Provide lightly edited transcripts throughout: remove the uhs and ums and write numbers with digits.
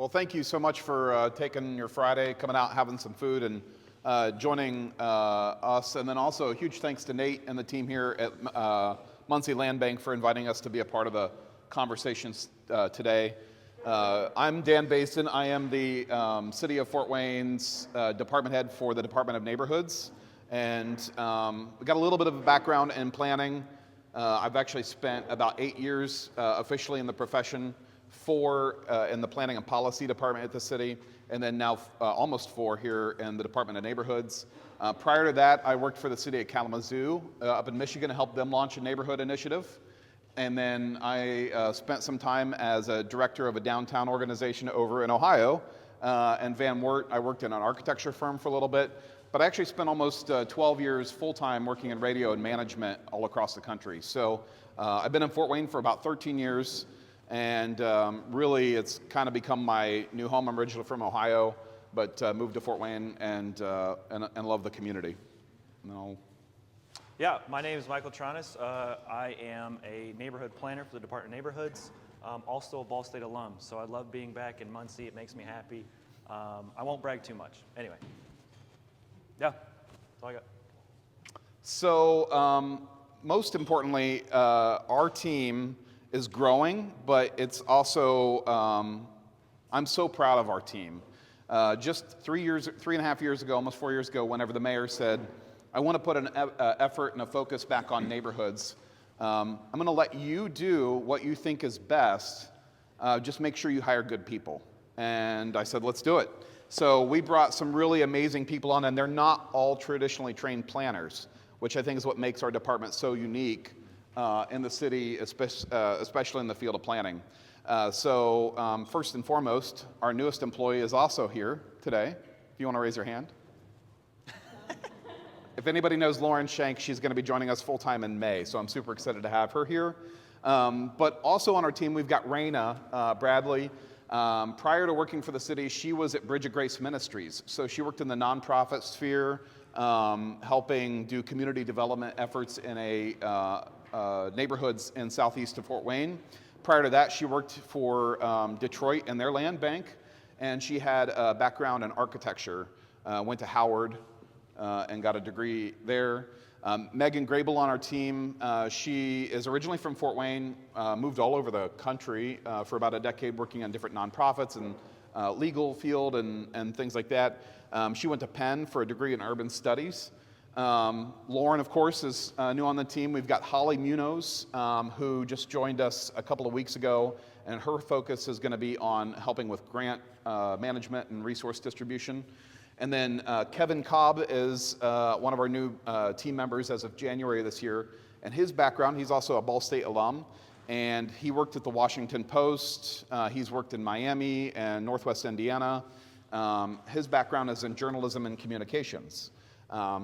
Well, thank you so much for taking your Friday, coming out, having some food, and joining us. And then also a huge thanks to Nate and the team here at Muncie Land Bank for inviting us to be a part of the conversations today. I'm Dan Baisden. I am the City of Fort Wayne's department head for the Department of Neighborhoods. And we got a little bit of a background in planning. I've actually spent about 8 years officially in the profession, 4 in the Planning and Policy Department at the city, and then now almost 4 here in the Department of Neighborhoods. Prior to that, I worked for the city of Kalamazoo up in Michigan to help them launch a neighborhood initiative. And then I spent some time as a director of a downtown organization over in Ohio. And Van Wert, I worked in an architecture firm for a little bit. But I actually spent almost 12 years full-time working in radio and management all across the country. So I've been in Fort Wayne for about 13 years. And really, it's kind of become my new home. I'm originally from Ohio, but moved to Fort Wayne and love the community. Yeah, my name is Michael Terronez. I am a neighborhood planner for the Department of Neighborhoods, also a Ball State alum. So I love being back in Muncie. It makes me happy. I won't brag too much. Anyway, yeah, that's all I got. So most importantly, our team is growing, but it's also, I'm so proud of our team. Just 3.5 years ago, almost 4 years ago, whenever the mayor said, I want to put an effort and a focus back on neighborhoods. I'm going to let you do what you think is best. Just make sure you hire good people. And I said, let's do it. So we brought some really amazing people on, and they're not all traditionally trained planners, which I think is what makes our department so unique in the city, especially in the field of planning. So first and foremost, our newest employee is also here today. If you want to raise your hand. If anybody knows Lauren Shank, she's going to be joining us full-time in May, so I'm super excited to have her here. But also on our team, we've got Raina Bradley. Prior to working for the city, she was at Bridge of Grace Ministries. So she worked in the nonprofit sphere, helping do community development efforts in neighborhoods in southeast of Fort Wayne. Prior to that, she worked for Detroit and their land bank, and she had a background in architecture, went to Howard, and got a degree there. Megan Grable on our team, she is originally from Fort Wayne, moved all over the country for about a decade working on different nonprofits and legal field and things like that. She went to Penn for a degree in urban studies. Lauren, of course, is new on the team. We've got Holly Munoz, who just joined us a couple of weeks ago, and her focus is going to be on helping with grant management and resource distribution. And then Kevin Cobb is one of our new team members as of January this year. And his background, he's also a Ball State alum, and he worked at the Washington Post. He's worked in Miami and Northwest Indiana. His background is in journalism and communications.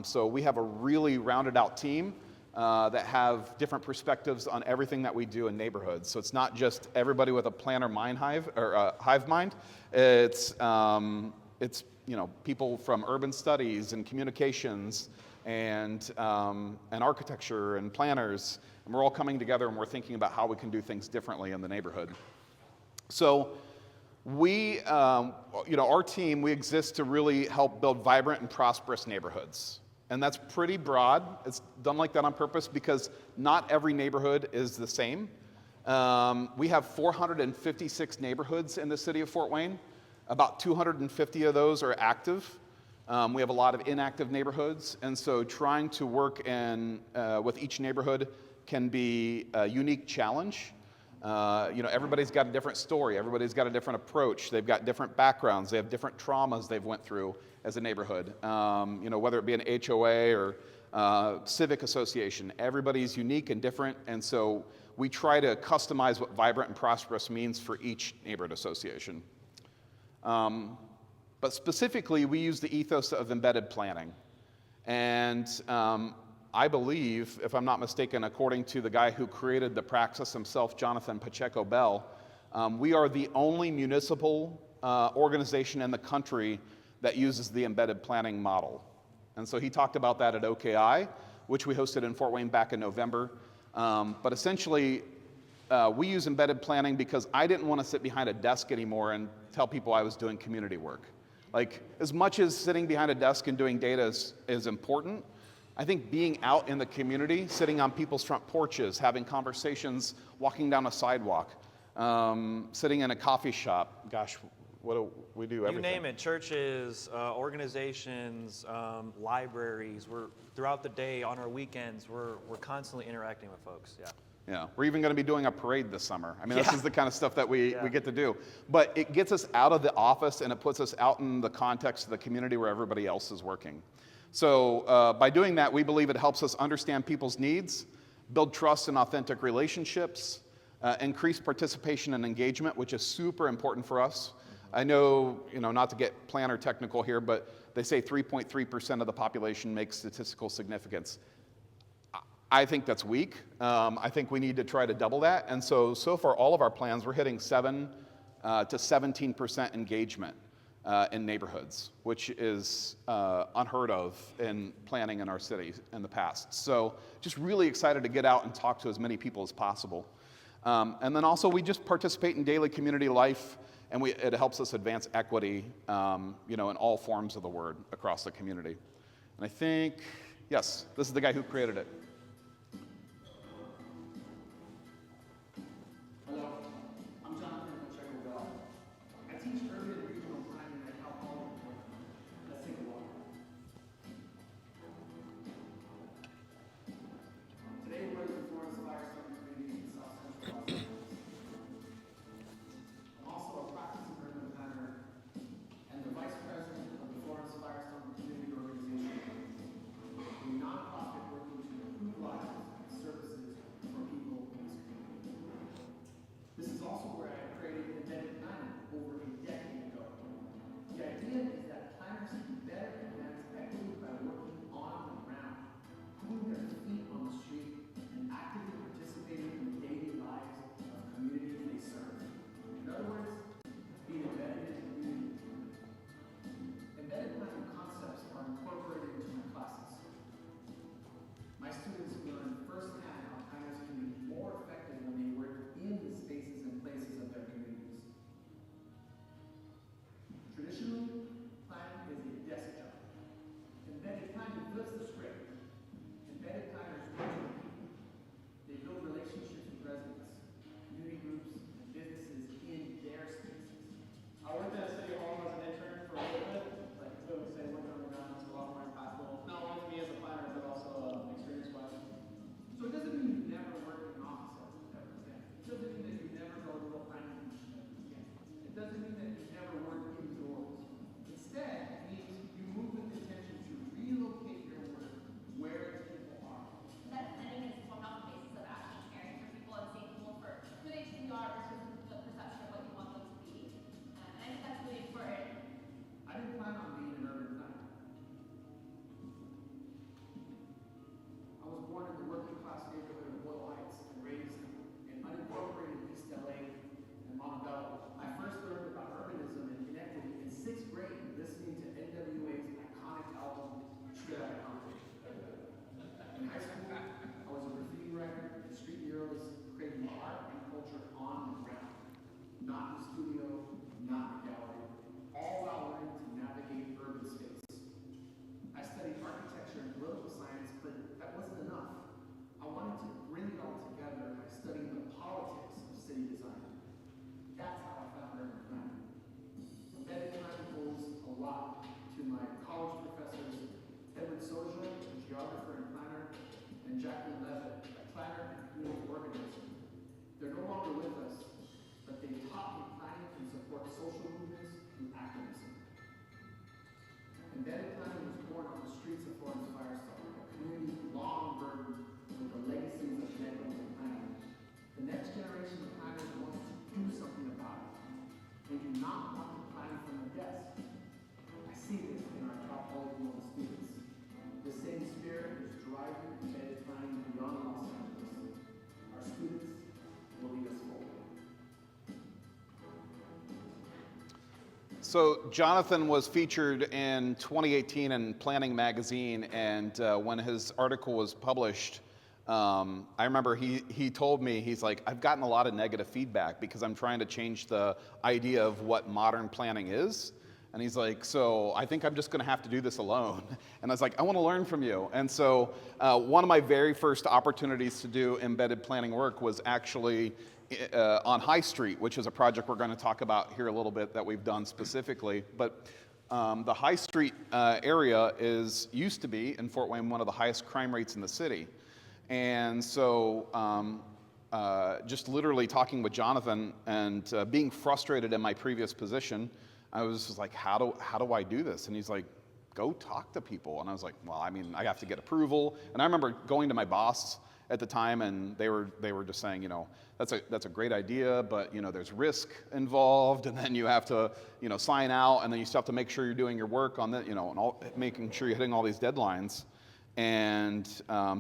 So we have a really rounded out team that have different perspectives on everything that we do in neighborhoods. So it's not just everybody with a planner mind hive or hive mind. It's people from urban studies and communications and architecture and planners, and we're all coming together and we're thinking about how we can do things differently in the neighborhood. So we, our team, we exist to really help build vibrant and prosperous neighborhoods. And that's pretty broad. It's done like that on purpose because not every neighborhood is the same. We have 456 neighborhoods in the city of Fort Wayne. About 250 of those are active. We have a lot of inactive neighborhoods, and so trying to work with each neighborhood can be a unique challenge. Everybody's got a different story. Everybody's got a different approach. They've got different backgrounds. They have different traumas they've went through as a neighborhood. Whether it be an HOA or civic association, everybody's unique and different, and so we try to customize what vibrant and prosperous means for each neighborhood association. But specifically, we use the ethos of embedded planning. And I believe, if I'm not mistaken, according to the guy who created the praxis himself, Jonathan Pacheco Bell, we are the only municipal organization in the country that uses the embedded planning model. And so he talked about that at OKI, which we hosted in Fort Wayne back in November. But essentially, we use embedded planning because I didn't want to sit behind a desk anymore and tell people I was doing community work. Like, as much as sitting behind a desk and doing data is important, I think being out in the community, sitting on people's front porches, having conversations, walking down a sidewalk, sitting in a coffee shop, gosh, what do we do? Everything. You name it, churches, organizations, libraries. We're throughout the day, on our weekends, we're constantly interacting with folks. Yeah. Yeah, we're even going to be doing a parade this summer. I mean, this Yeah. is the kind of stuff that we get to do. But it gets us out of the office and it puts us out in the context of the community where everybody else is working. So by doing that, we believe it helps us understand people's needs, build trust and authentic relationships, increase participation and engagement, which is super important for us. I know, not to get planner technical here, but they say 3.3% of the population makes statistical significance. I think that's weak. I think we need to try to double that. And so far, all of our plans, we're hitting 7 to 17% engagement in neighborhoods, which is unheard of in planning in our city in the past. So just really excited to get out and talk to as many people as possible. And then also, we just participate in daily community life, and it helps us advance equity, in all forms of the word across the community. And I think, yes, this is the guy who created it. So Jonathan was featured in 2018 in Planning Magazine, and when his article was published, I remember he told me, he's like, I've gotten a lot of negative feedback because I'm trying to change the idea of what modern planning is. And he's like, so I think I'm just going to have to do this alone. And I was like, I want to learn from you. And so one of my very first opportunities to do embedded planning work was actually on High Street, which is a project we're going to talk about here a little bit that we've done specifically. But the High Street area used to be, in Fort Wayne, one of the highest crime rates in the city. And so just literally talking with Jonathan and being frustrated in my previous position, I was just like, how do I do this? And he's like, go talk to people. And I was like, well, I mean, I have to get approval. And I remember going to my boss at the time, and they were just saying, that's a great idea, but there's risk involved, and then you have to sign out, and then you still have to make sure you're doing your work on that, and making sure you're hitting all these deadlines. And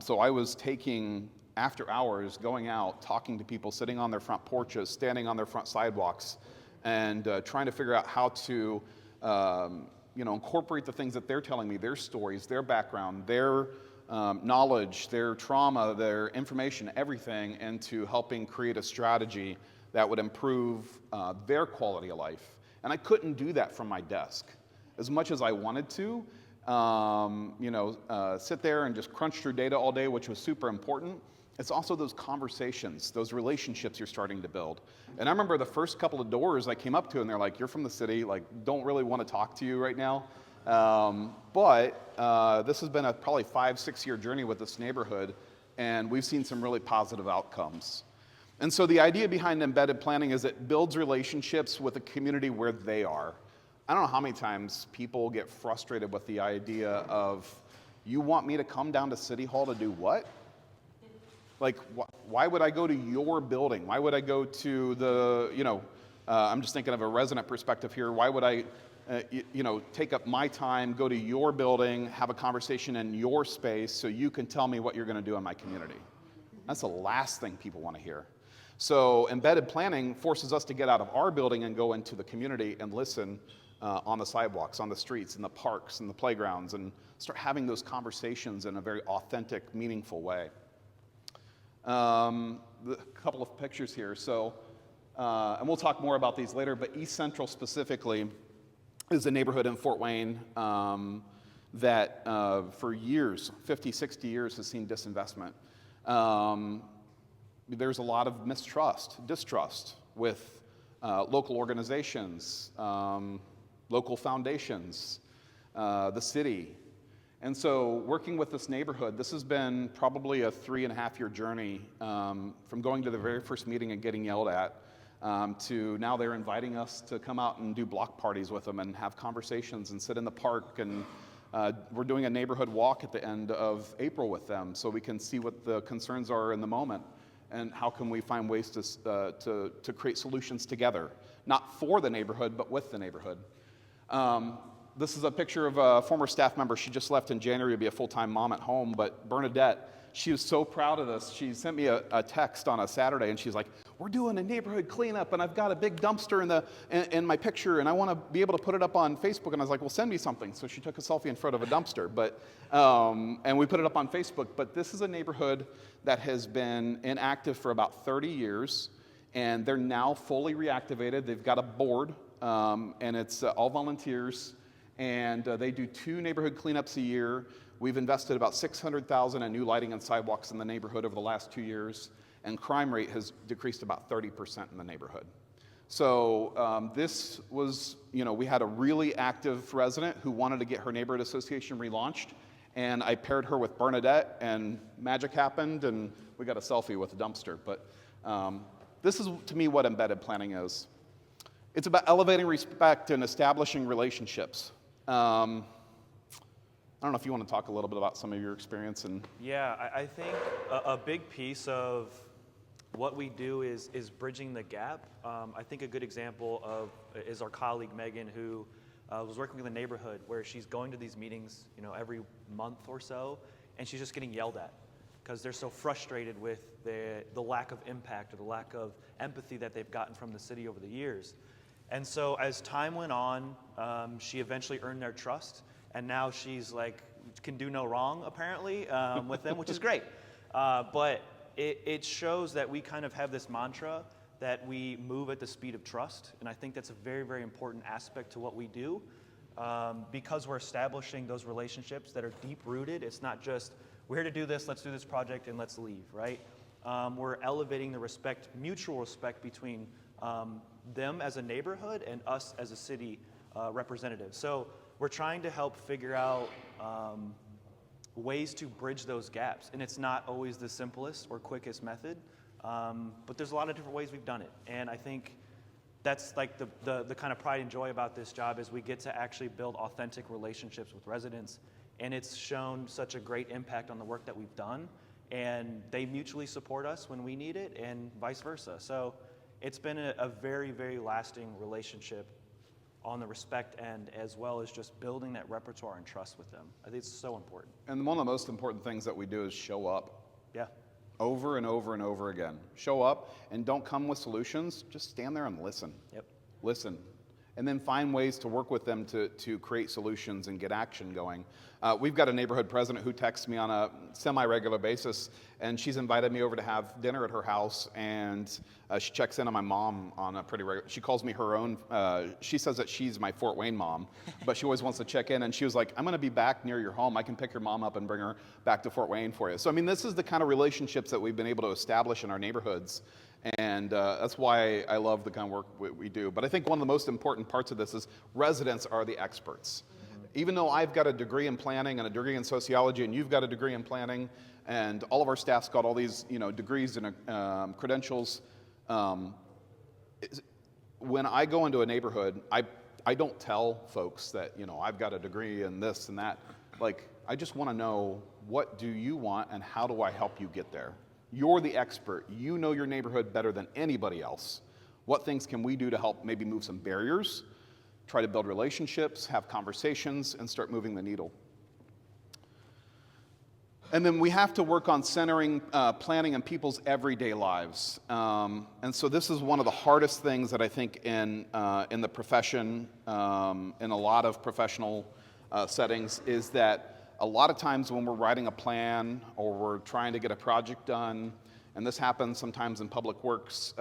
so I was taking after hours, going out, talking to people, sitting on their front porches, standing on their front sidewalks, and trying to figure out how to incorporate the things that they're telling me, their stories, their background, their knowledge, their trauma, their information, everything, into helping create a strategy that would improve their quality of life. And I couldn't do that from my desk. As much as I wanted to, sit there and just crunch through data all day, which was super important. It's also those conversations, those relationships you're starting to build. And I remember the first couple of doors I came up to, and they're like, you're from the city, like, don't really want to talk to you right now. But this has been a probably 5-6 year journey with this neighborhood, and we've seen some really positive outcomes. And so the idea behind embedded planning is it builds relationships with the community where they are. I don't know how many times people get frustrated with the idea of, you want me to come down to City Hall to do what? Like, why would I go to your building? Why would I go to the, I'm just thinking of a resident perspective here. Why would I, take up my time, go to your building, have a conversation in your space so you can tell me what you're going to do in my community? That's the last thing people want to hear. So embedded planning forces us to get out of our building and go into the community and listen on the sidewalks, on the streets, in the parks, in the playgrounds, and start having those conversations in a very authentic, meaningful way. A couple of pictures here. So, and we'll talk more about these later, but East Central specifically is a neighborhood in Fort Wayne that for years, 50, 60 years, has seen disinvestment. There's a lot of distrust with local organizations, local foundations, the city. And so working with this neighborhood, this has been probably a 3.5 year journey from going to the very first meeting and getting yelled at to now they're inviting us to come out and do block parties with them and have conversations and sit in the park. And we're doing a neighborhood walk at the end of April with them so we can see what the concerns are in the moment and how can we find ways to create solutions together, not for the neighborhood, but with the neighborhood. This is a picture of a former staff member. She just left in January to be a full-time mom at home, but Bernadette, she was so proud of this. She sent me a text on a Saturday, and she's like, we're doing a neighborhood cleanup, and I've got a big dumpster in my picture, and I want to be able to put it up on Facebook. And I was like, well, send me something. So she took a selfie in front of a dumpster, and we put it up on Facebook. But this is a neighborhood that has been inactive for about 30 years, and they're now fully reactivated. They've got a board, and it's all volunteers. And they do 2 neighborhood cleanups a year. We've invested about $600,000 in new lighting and sidewalks in the neighborhood over the last 2 years, and crime rate has decreased about 30% in the neighborhood. So this was, we had a really active resident who wanted to get her neighborhood association relaunched, and I paired her with Bernadette, and magic happened, and we got a selfie with a dumpster. But this is, to me, what embedded planning is. It's about elevating respect and establishing relationships. I don't know if you want to talk a little bit about some of your experience. Yeah, I think a big piece of what we do is bridging the gap. I think a good example is our colleague Megan, who was working in the neighborhood where she's going to these meetings, every month or so, and she's just getting yelled at because they're so frustrated with the lack of impact or the lack of empathy that they've gotten from the city over the years. And so as time went on, she eventually earned their trust, and now she's like, can do no wrong, apparently, with them, which is great. But it shows that we kind of have this mantra that we move at the speed of trust, and I think that's a very, very important aspect to what we do, because we're establishing those relationships that are deep-rooted. It's not just, we're here to do this, let's do this project, and let's leave, right? We're elevating the mutual respect between them as a neighborhood and us as a city representative. So we're trying to help figure out ways to bridge those gaps, and it's not always the simplest or quickest method, but there's a lot of different ways we've done it, and I think that's like the kind of pride and joy about this job is we get to actually build authentic relationships with residents, and it's shown such a great impact on the work that we've done, and they mutually support us when we need it and vice versa. So it's been a very, very lasting relationship on the respect end, as well as just building that repertoire and trust with them. I think it's so important. And one of the most important things that we do is show up. Yeah. Over and over and over again. Show up and don't come with solutions. Just stand there and listen. Yep. Listen. And then find ways to work with them to create solutions and get action going. We've got a neighborhood president who texts me on a semi-regular basis, and she's invited me over to have dinner at her house, and she checks in on my mom on a pretty regular. She calls me her own. She says that she's my Fort Wayne mom, but she always wants to check in, and she was like, I'm going to be back near your home. I can pick your mom up and bring her back to Fort Wayne for you. So, I mean, this is the kind of relationships that we've been able to establish in our neighborhoods. And that's why I love the kind of work we do. But I think one of the most important parts of this is residents are the experts. Even though I've got a degree in planning and a degree in sociology, and you've got a degree in planning, and all of our staff's got all these degrees and credentials, when I go into a neighborhood, I don't tell folks that I've got a degree in this and that. Like, I just want to know, what do you want and how do I help you get there? You're the expert. You know your neighborhood better than anybody else. What things can we do to help maybe move some barriers, try to build relationships, have conversations, and start moving the needle? And then we have to work on centering planning in people's everyday lives. And so this is one of the hardest things that I think in the profession, in a lot of professional settings, is that a lot of times when we're writing a plan or we're trying to get a project done, and this happens sometimes in public works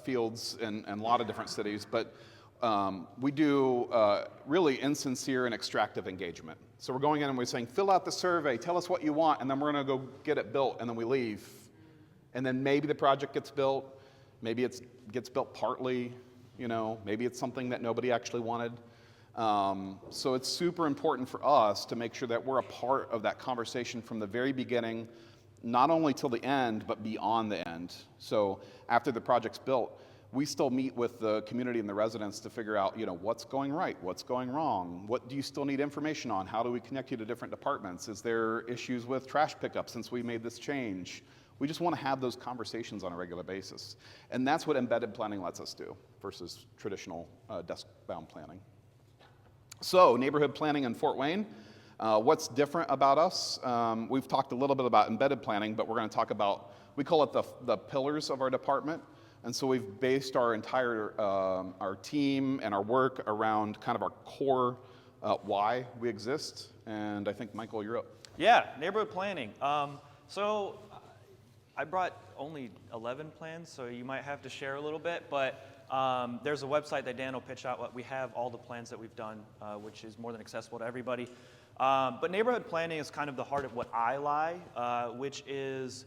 fields in a lot of different cities, but we do really insincere and extractive engagement. So we're going in and we're saying, fill out the survey, tell us what you want, and then we're going to go get it built, and then we leave. And then maybe the project gets built, maybe it gets built partly, maybe it's something that nobody actually wanted. So it's super important for us to make sure that we're a part of that conversation from the very beginning, not only till the end, but beyond the end. So after the project's built, we still meet with the community and the residents to figure out, what's going right, what's going wrong, what do you still need information on, how do we connect you to different departments, is there issues with trash pickup since we made this change? We just want to have those conversations on a regular basis. And that's what embedded planning lets us do versus traditional desk-bound planning. So, neighborhood planning in Fort Wayne. What's different about us? We've talked a little bit about embedded planning, but we're going to talk about, we call it the pillars of our department. And so we've based our entire, our team and our work around kind of our core why we exist. And I think, Michael, you're up. Yeah, neighborhood planning. So I brought only 11 plans, so you might have to share a little bit, but there's a website that Dan will pitch out. We have all the plans that we've done, which is more than accessible to everybody. But neighborhood planning is kind of the heart of what I lie, which is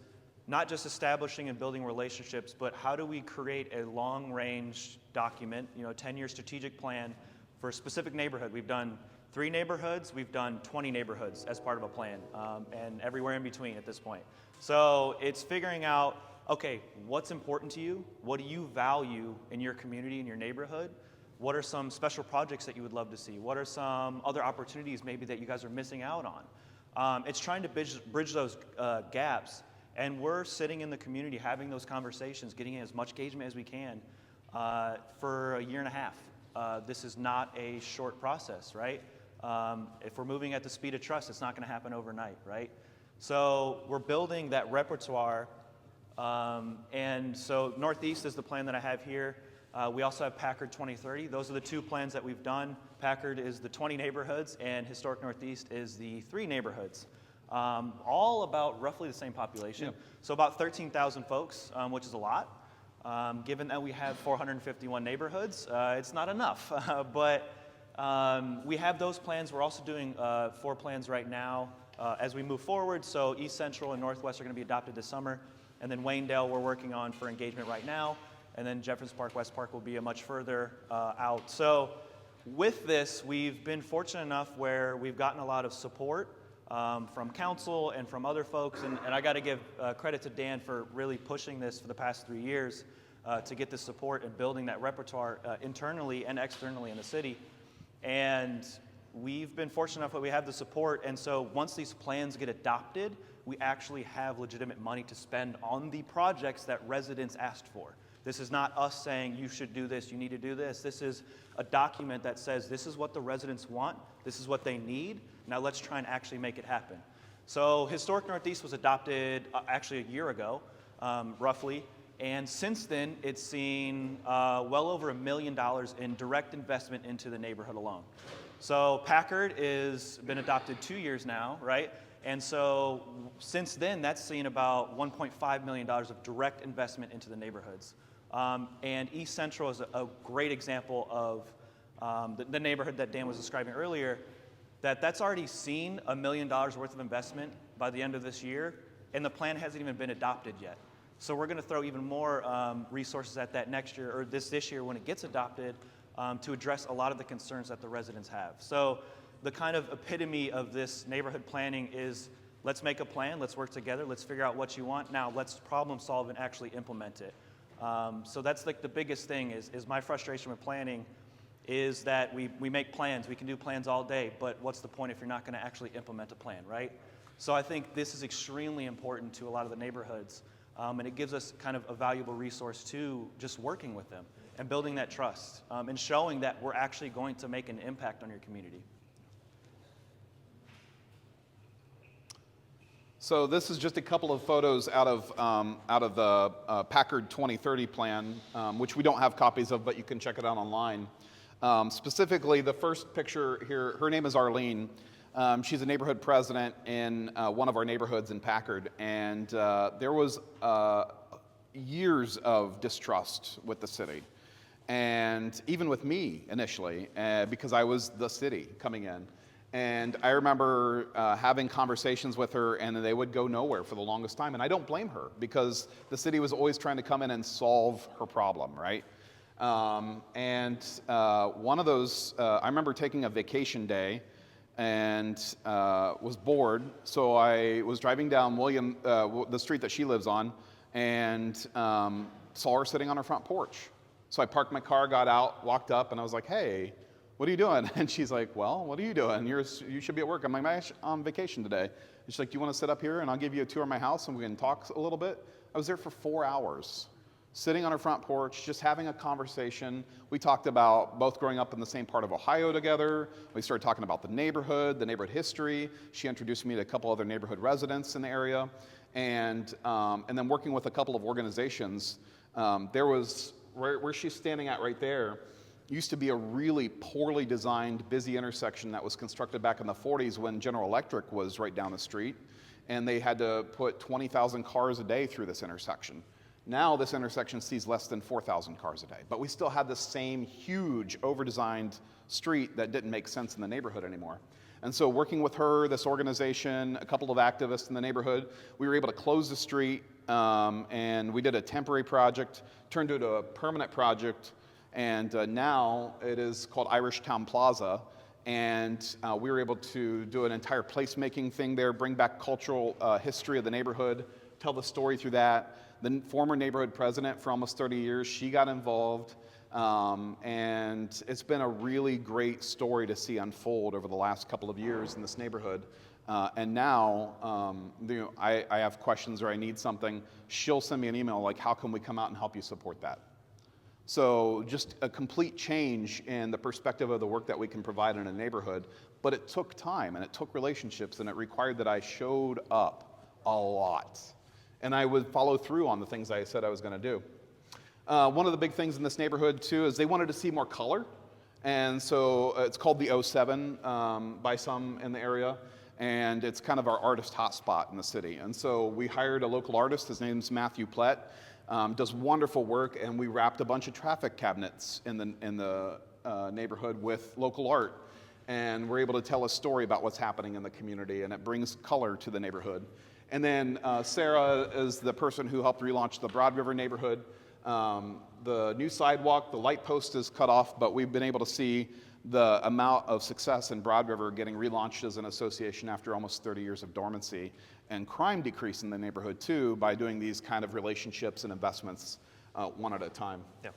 not just establishing and building relationships, but how do we create a long-range document, 10-year strategic plan for a specific neighborhood. We've done 3 neighborhoods, we've done 20 neighborhoods as part of a plan, and everywhere in between at this point. So it's figuring out, okay, what's important to you? What do you value in your community, in your neighborhood? What are some special projects that you would love to see? What are some other opportunities maybe that you guys are missing out on? It's trying to bridge those gaps, and we're sitting in the community having those conversations, getting in as much engagement as we can for a year and a half. This is not a short process, right? If we're moving at the speed of trust, it's not going to happen overnight, right? So we're building that repertoire. And so Northeast is the plan that I have here. We also have Packard 2030. Those are the 2 plans that we've done. Packard is the 20 neighborhoods, and Historic Northeast is the 3 neighborhoods. all about roughly the same population. Yeah. So about 13,000 folks, which is a lot. Given that we have 451 neighborhoods, it's not enough. But we have those plans. We're also doing 4 plans right now as we move forward. So East Central and Northwest are going to be adopted this summer. And then Waynedale we're working on for engagement right now. And then Jefferson Park, West Park will be a much further out. So with this, we've been fortunate enough where we've gotten a lot of support from council and from other folks. And I got to give credit to Dan for really pushing this for the past 3 years to get the support and building that repertoire internally and externally in the city. And we've been fortunate enough that we have the support. And so once these plans get adopted, we actually have legitimate money to spend on the projects that residents asked for. This is not us saying you should do this, you need to do this. This is a document that says this is what the residents want, this is what they need, now let's try and actually make it happen. So Historic Northeast was adopted actually a year ago, roughly, and since then it's seen well over $1 million in direct investment into the neighborhood alone. So Packard has been adopted 2 years now, right? And so since then, that's seen about $1.5 million of direct investment into the neighborhoods. And East Central is a great example of the neighborhood that Dan was describing earlier, that's already seen $1 million worth of investment by the end of this year, and the plan hasn't even been adopted yet. So we're going to throw even more resources at that next year, or this year when it gets adopted, to address a lot of the concerns that the residents have. So the kind of epitome of this neighborhood planning is let's make a plan, let's work together, let's figure out what you want, now let's problem solve and actually implement it. So that's like the biggest thing is my frustration with planning is that we make plans, we can do plans all day, but what's the point if you're not going to actually implement a plan, right? So I think this is extremely important to a lot of the neighborhoods, and it gives us kind of a valuable resource to just working with them and building that trust and showing that we're actually going to make an impact on your community. So this is just a couple of photos out of the Packard 2030 plan, which we don't have copies of, but you can check it out online. Specifically, the first picture here, her name is Arlene. She's a neighborhood president in one of our neighborhoods in Packard, and there was years of distrust with the city, and even with me initially, because I was the city coming in. And I remember having conversations with her, and they would go nowhere for the longest time. And I don't blame her, because the city was always trying to come in and solve her problem, right? And one of those, I remember taking a vacation day and was bored. So I was driving down the street that she lives on, and saw her sitting on her front porch. So I parked my car, got out, walked up, and I was like, hey, what are you doing? And she's like, well, what are you doing? You should be at work. I'm like, I'm on vacation today. And she's like, do you want to sit up here and I'll give you a tour of my house and we can talk a little bit? I was there for 4 hours, sitting on her front porch, just having a conversation. We talked about both growing up in the same part of Ohio together. We started talking about the neighborhood history. She introduced me to a couple other neighborhood residents in the area. And then working with a couple of organizations, there was, where she's standing at right there, used to be a really poorly designed, busy intersection that was constructed back in the 40s when General Electric was right down the street, and they had to put 20,000 cars a day through this intersection. Now this intersection sees less than 4,000 cars a day, but we still had the same huge, over-designed street that didn't make sense in the neighborhood anymore. And so working with her, this organization, a couple of activists in the neighborhood, we were able to close the street, and we did a temporary project, turned it into a permanent project. And now it is called Irish Town Plaza, and we were able to do an entire placemaking thing there, bring back cultural history of the neighborhood, tell the story through that. The former neighborhood president for almost 30 years, she got involved, and it's been a really great story to see unfold over the last couple of years in this neighborhood. And now, I have questions or I need something, she'll send me an email like, how can we come out and help you support that? So just a complete change in the perspective of the work that we can provide in a neighborhood, but it took time and it took relationships and it required that I showed up a lot. And I would follow through on the things I said I was going to do. One of the big things in this neighborhood too is they wanted to see more color. And so it's called the 07 by some in the area. and it's kind of our artist hotspot in the city. And so we hired a local artist. His name's Matthew Plett. Does wonderful work, and we wrapped a bunch of traffic cabinets in the neighborhood with local art. And we're able to tell a story about what's happening in the community, and it brings color to the neighborhood. And then Sarah is the person who helped relaunch the Broad River neighborhood. The new sidewalk, the light post is cut off, but we've been able to see the amount of success in Broad River getting relaunched as an association after almost 30 years of dormancy, and crime decrease in the neighborhood too by doing these kind of relationships and investments one at a time. Yeah.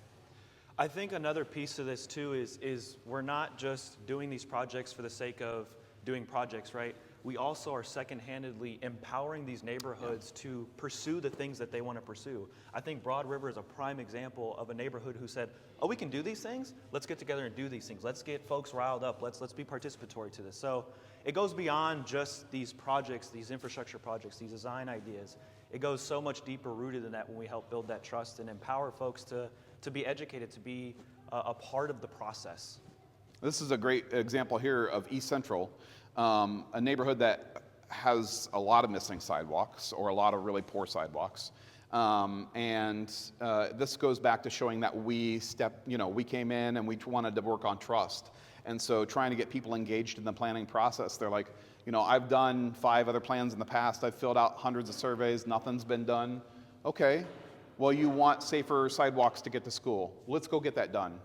I think another piece of this too is we're not just doing these projects for the sake of doing projects, right? We also are second-handedly empowering these neighborhoods to pursue the things that they want to pursue. I think Broad River is a prime example of a neighborhood who said, oh, we can do these things? Let's get together and do these things. Let's get folks riled up. Let's be participatory to this. So it goes beyond just these projects, these infrastructure projects, these design ideas. It goes so much deeper rooted than that when we help build that trust and empower folks to be educated, to be a part of the process. This is a great example here of East Central, a neighborhood that has a lot of missing sidewalks or a lot of really poor sidewalks. This goes back to showing that we came in and we wanted to work on trust. And so trying to get people engaged in the planning process, they're like, I've done 5 other plans in the past. I've filled out hundreds of surveys. Nothing's been done. Okay, well, you want safer sidewalks to get to school. Let's go get that done.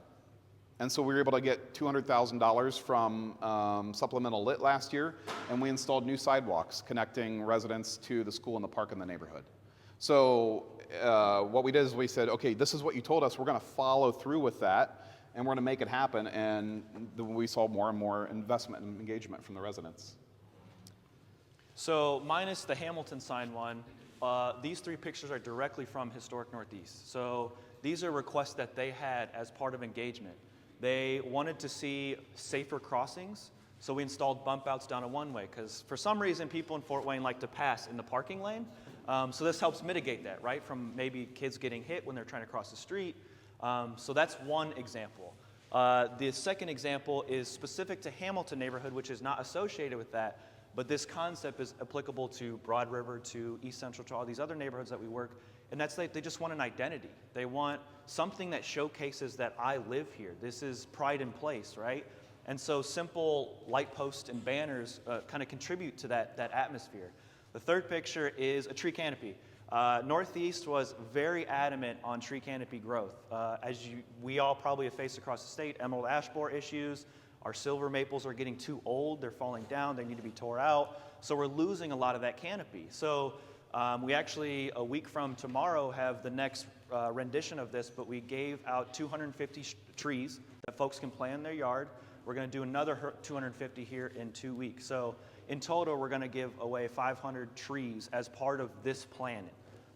And so we were able to get $200,000 from supplemental lit last year, and we installed new sidewalks connecting residents to the school and the park in the neighborhood. So what we did is we said, okay, this is what you told us. We're going to follow through with that, and we're going to make it happen. And we saw more and more investment and engagement from the residents. So minus the Hamilton sign one, these 3 pictures are directly from Historic Northeast. So these are requests that they had as part of engagement. They wanted to see safer crossings, so we installed bump outs down a one-way, because for some reason people in Fort Wayne like to pass in the parking lane. So this helps mitigate that, right, from maybe kids getting hit when they're trying to cross the street. So that's one example. The second example is specific to Hamilton neighborhood, which is not associated with that, but this concept is applicable to Broad River, to East Central, to all these other neighborhoods that we work. And that's they just want an identity. They want something that showcases that I live here. This is pride in place, right? And so simple light posts and banners kind of contribute to that atmosphere. The third picture is a tree canopy. Northeast was very adamant on tree canopy growth. We all probably have faced across the state, emerald ash borer issues. Our silver maples are getting too old. They're falling down. They need to be tore out. So we're losing a lot of that canopy. So we actually, a week from tomorrow, have the next rendition of this, but we gave out 250 trees that folks can plant in their yard. We're going to do another 250 here in 2 weeks. So in total, we're going to give away 500 trees as part of this planning.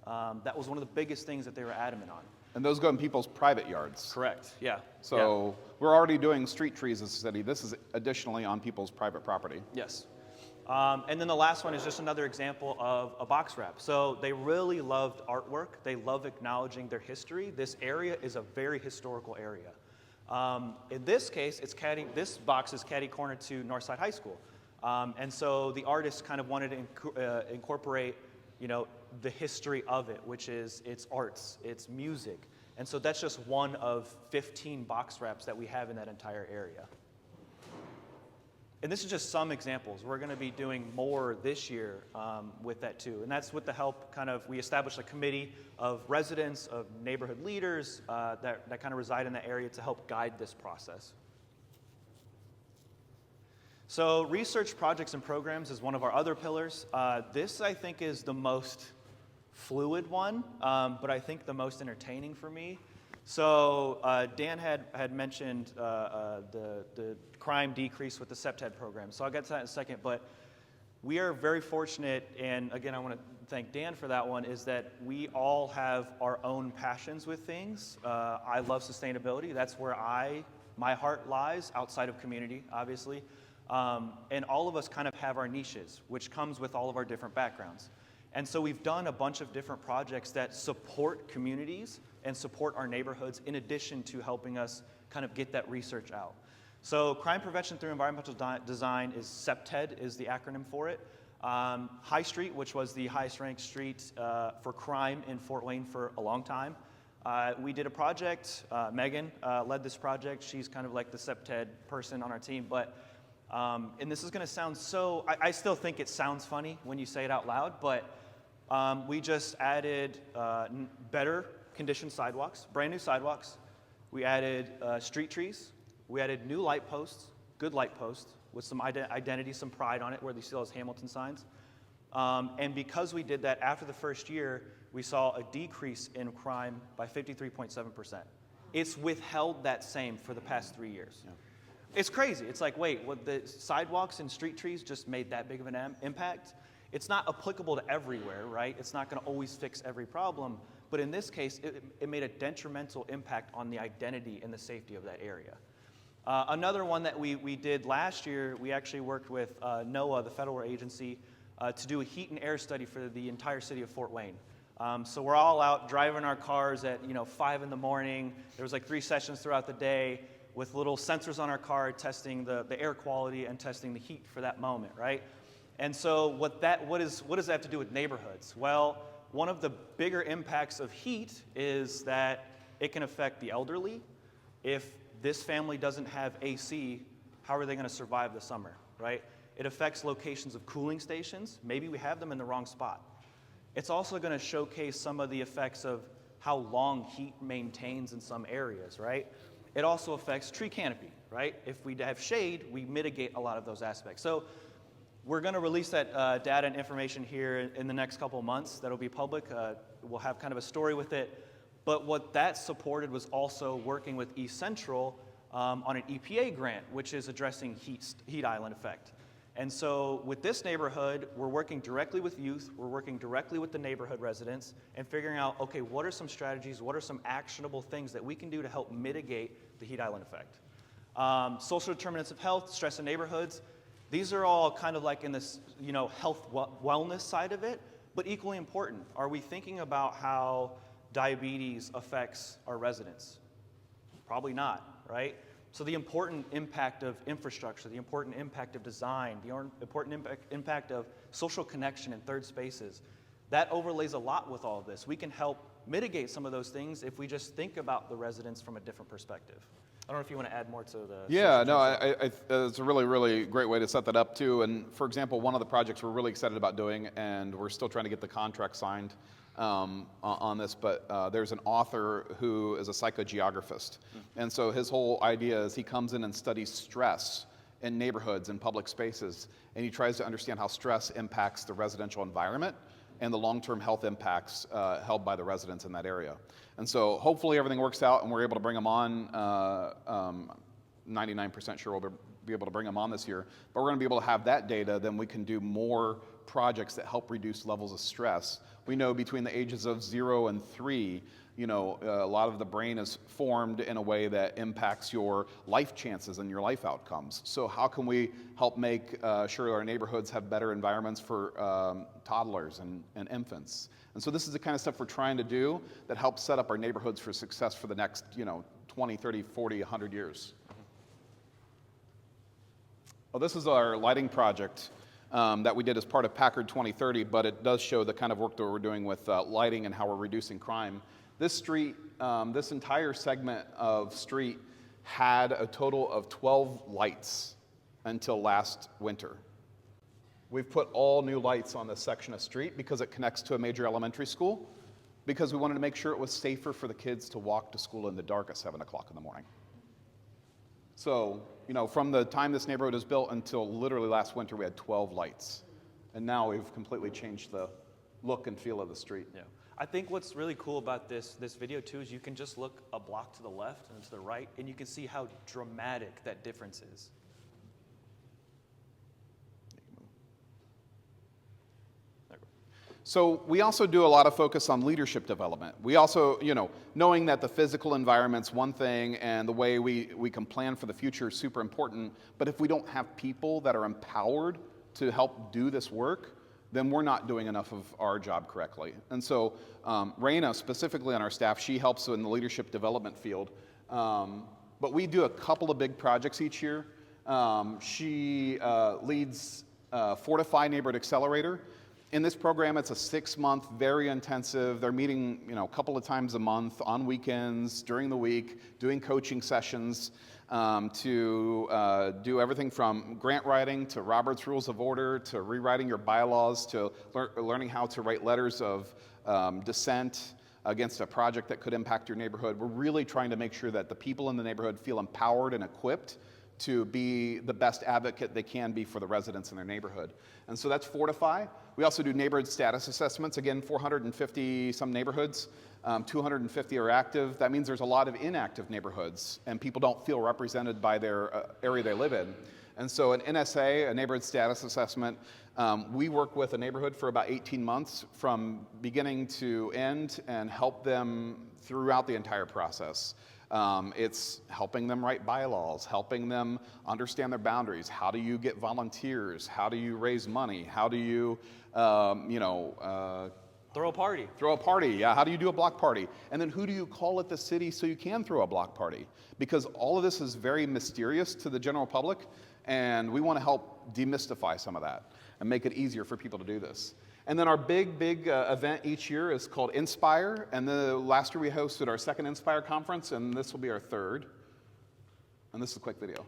That was one of the biggest things that they were adamant on. And those go in people's private yards. Correct, yeah. So we're already doing street trees as a city. This is additionally on people's private property. Yes. And then the last one is just another example of a box wrap. So they really loved artwork. They love acknowledging their history. This area is a very historical area. In this case, this box is catty-corner to Northside High School. And so the artist kind of wanted to incorporate, the history of it, which is its arts, its music. And so that's just one of 15 box wraps that we have in that entire area. And this is just some examples. We're going to be doing more this year with that too. And that's with the help we established a committee of residents, of neighborhood leaders that kind of reside in that area to help guide this process. So research projects and programs is one of our other pillars. This, I think, is the most fluid one, but I think the most entertaining for me. So Dan had mentioned the crime decrease with the CEPTED program. So I'll get to that in a second, but we are very fortunate, and again, I want to thank Dan for that one, is that we all have our own passions with things. I love sustainability. That's where my heart lies, outside of community, obviously. And all of us kind of have our niches, which comes with all of our different backgrounds. And so we've done a bunch of different projects that support communities and support our neighborhoods in addition to helping us kind of get that research out. So crime prevention through environmental design is CPTED is the acronym for it. High Street, which was the highest ranked street for crime in Fort Wayne for a long time. We did a project, Megan led this project. She's kind of like the CPTED person on our team, but, and this is gonna sound so, I still think it sounds funny when you say it out loud, but we just added better conditioned sidewalks, brand new sidewalks. We added street trees. We added new light posts, good light posts, with some identity, some pride on it, where they still has Hamilton signs. And because we did that after the first year, we saw a decrease in crime by 53.7%. It's withheld that same for the past 3 years. Yeah. It's crazy. It's like, wait, what, the sidewalks and street trees just made that big of an impact? It's not applicable to everywhere, right? It's not going to always fix every problem. But in this case, it made a detrimental impact on the identity and the safety of that area. Another one that we did last year, we actually worked with NOAA, the federal agency, to do a heat and air study for the entire city of Fort Wayne. So we're all out driving our cars at 5 in the morning. There was like 3 sessions throughout the day with little sensors on our car testing the air quality and testing the heat for that moment, right? And so what does that have to do with neighborhoods? Well, one of the bigger impacts of heat is that it can affect the elderly. If this family doesn't have AC, how are they going to survive the summer, right? It affects locations of cooling stations. Maybe we have them in the wrong spot. It's also going to showcase some of the effects of how long heat maintains in some areas, right? It also affects tree canopy, right? If we have shade, we mitigate a lot of those aspects. So we're going to release that data and information here in the next couple of months. That'll be public. We'll have kind of a story with it. But what that supported was also working with East Central on an EPA grant, which is addressing heat island effect. And so with this neighborhood, we're working directly with youth, we're working directly with the neighborhood residents, and figuring out, okay, what are some strategies, what are some actionable things that we can do to help mitigate the heat island effect? Social determinants of health, stress in neighborhoods, these are all kind of like in this health wellness side of it, but equally important. Are we thinking about how diabetes affects our residents? Probably not, right? So the important impact of infrastructure, the important impact of design, the important impact of social connection in third spaces, that overlays a lot with all of this. We can help mitigate some of those things if we just think about the residents from a different perspective. I don't know if you want to add more to the... Yeah, no, it's a really, really great way to set that up too. And for example, one of the projects we're really excited about doing, and we're still trying to get the contract signed on this, but there's an author who is a psychogeographist. And so his whole idea is he comes in and studies stress in neighborhoods and public spaces, and he tries to understand how stress impacts the residential environment and the long-term health impacts held by the residents in that area. And so hopefully everything works out and we're able to bring them on. 99% sure we'll be able to bring them on this year, but we're going to be able to have that data, then we can do more projects that help reduce levels of stress. We know between the ages of 0 and 3, a lot of the brain is formed in a way that impacts your life chances and your life outcomes. So how can we help make sure our neighborhoods have better environments for toddlers and infants? And so this is the kind of stuff we're trying to do that helps set up our neighborhoods for success for the next 20, 30, 40, 100 years. Well, this is our lighting project that we did as part of Packard 2030, but it does show the kind of work that we're doing with lighting and how we're reducing crime. This street, this entire segment of street had a total of 12 lights until last winter. We've put all new lights on this section of street because it connects to a major elementary school, because we wanted to make sure it was safer for the kids to walk to school in the dark at 7 o'clock in the morning. So, from the time this neighborhood was built until literally last winter, we had 12 lights. And now we've completely changed the look and feel of the street. Yeah. I think what's really cool about this video too is you can just look a block to the left and to the right, and you can see how dramatic that difference is. So we also do a lot of focus on leadership development. We also, knowing that the physical environment's one thing and the way we can plan for the future is super important, but if we don't have people that are empowered to help do this work, then we're not doing enough of our job correctly. And so Raina, specifically on our staff, she helps in the leadership development field. but we do a couple of big projects each year. She leads Fortify Neighborhood Accelerator. In this program, it's a 6-month, very intensive. They're meeting, a couple of times a month on weekends, during the week, doing coaching sessions to do everything from grant writing to Robert's Rules of Order to rewriting your bylaws to learning how to write letters of dissent against a project that could impact your neighborhood. We're really trying to make sure that the people in the neighborhood feel empowered and equipped to be the best advocate they can be for the residents in their neighborhood. And so that's Fortify. We also do neighborhood status assessments. Again, 450 some neighborhoods, 250 are active. That means there's a lot of inactive neighborhoods and people don't feel represented by their area they live in. And so an NSA, a neighborhood status assessment, we work with a neighborhood for about 18 months from beginning to end and help them throughout the entire process. It's helping them write bylaws, helping them understand their boundaries. How do you get volunteers? How do you raise money? How do you, Throw a party. Throw a party, yeah. How do you do a block party? And then who do you call at the city so you can throw a block party? Because all of this is very mysterious to the general public, and we want to help demystify some of that and make it easier for people to do this. And then our big event each year is called Inspire. And last year we hosted our second Inspire conference, and this will be our third. And this is a quick video.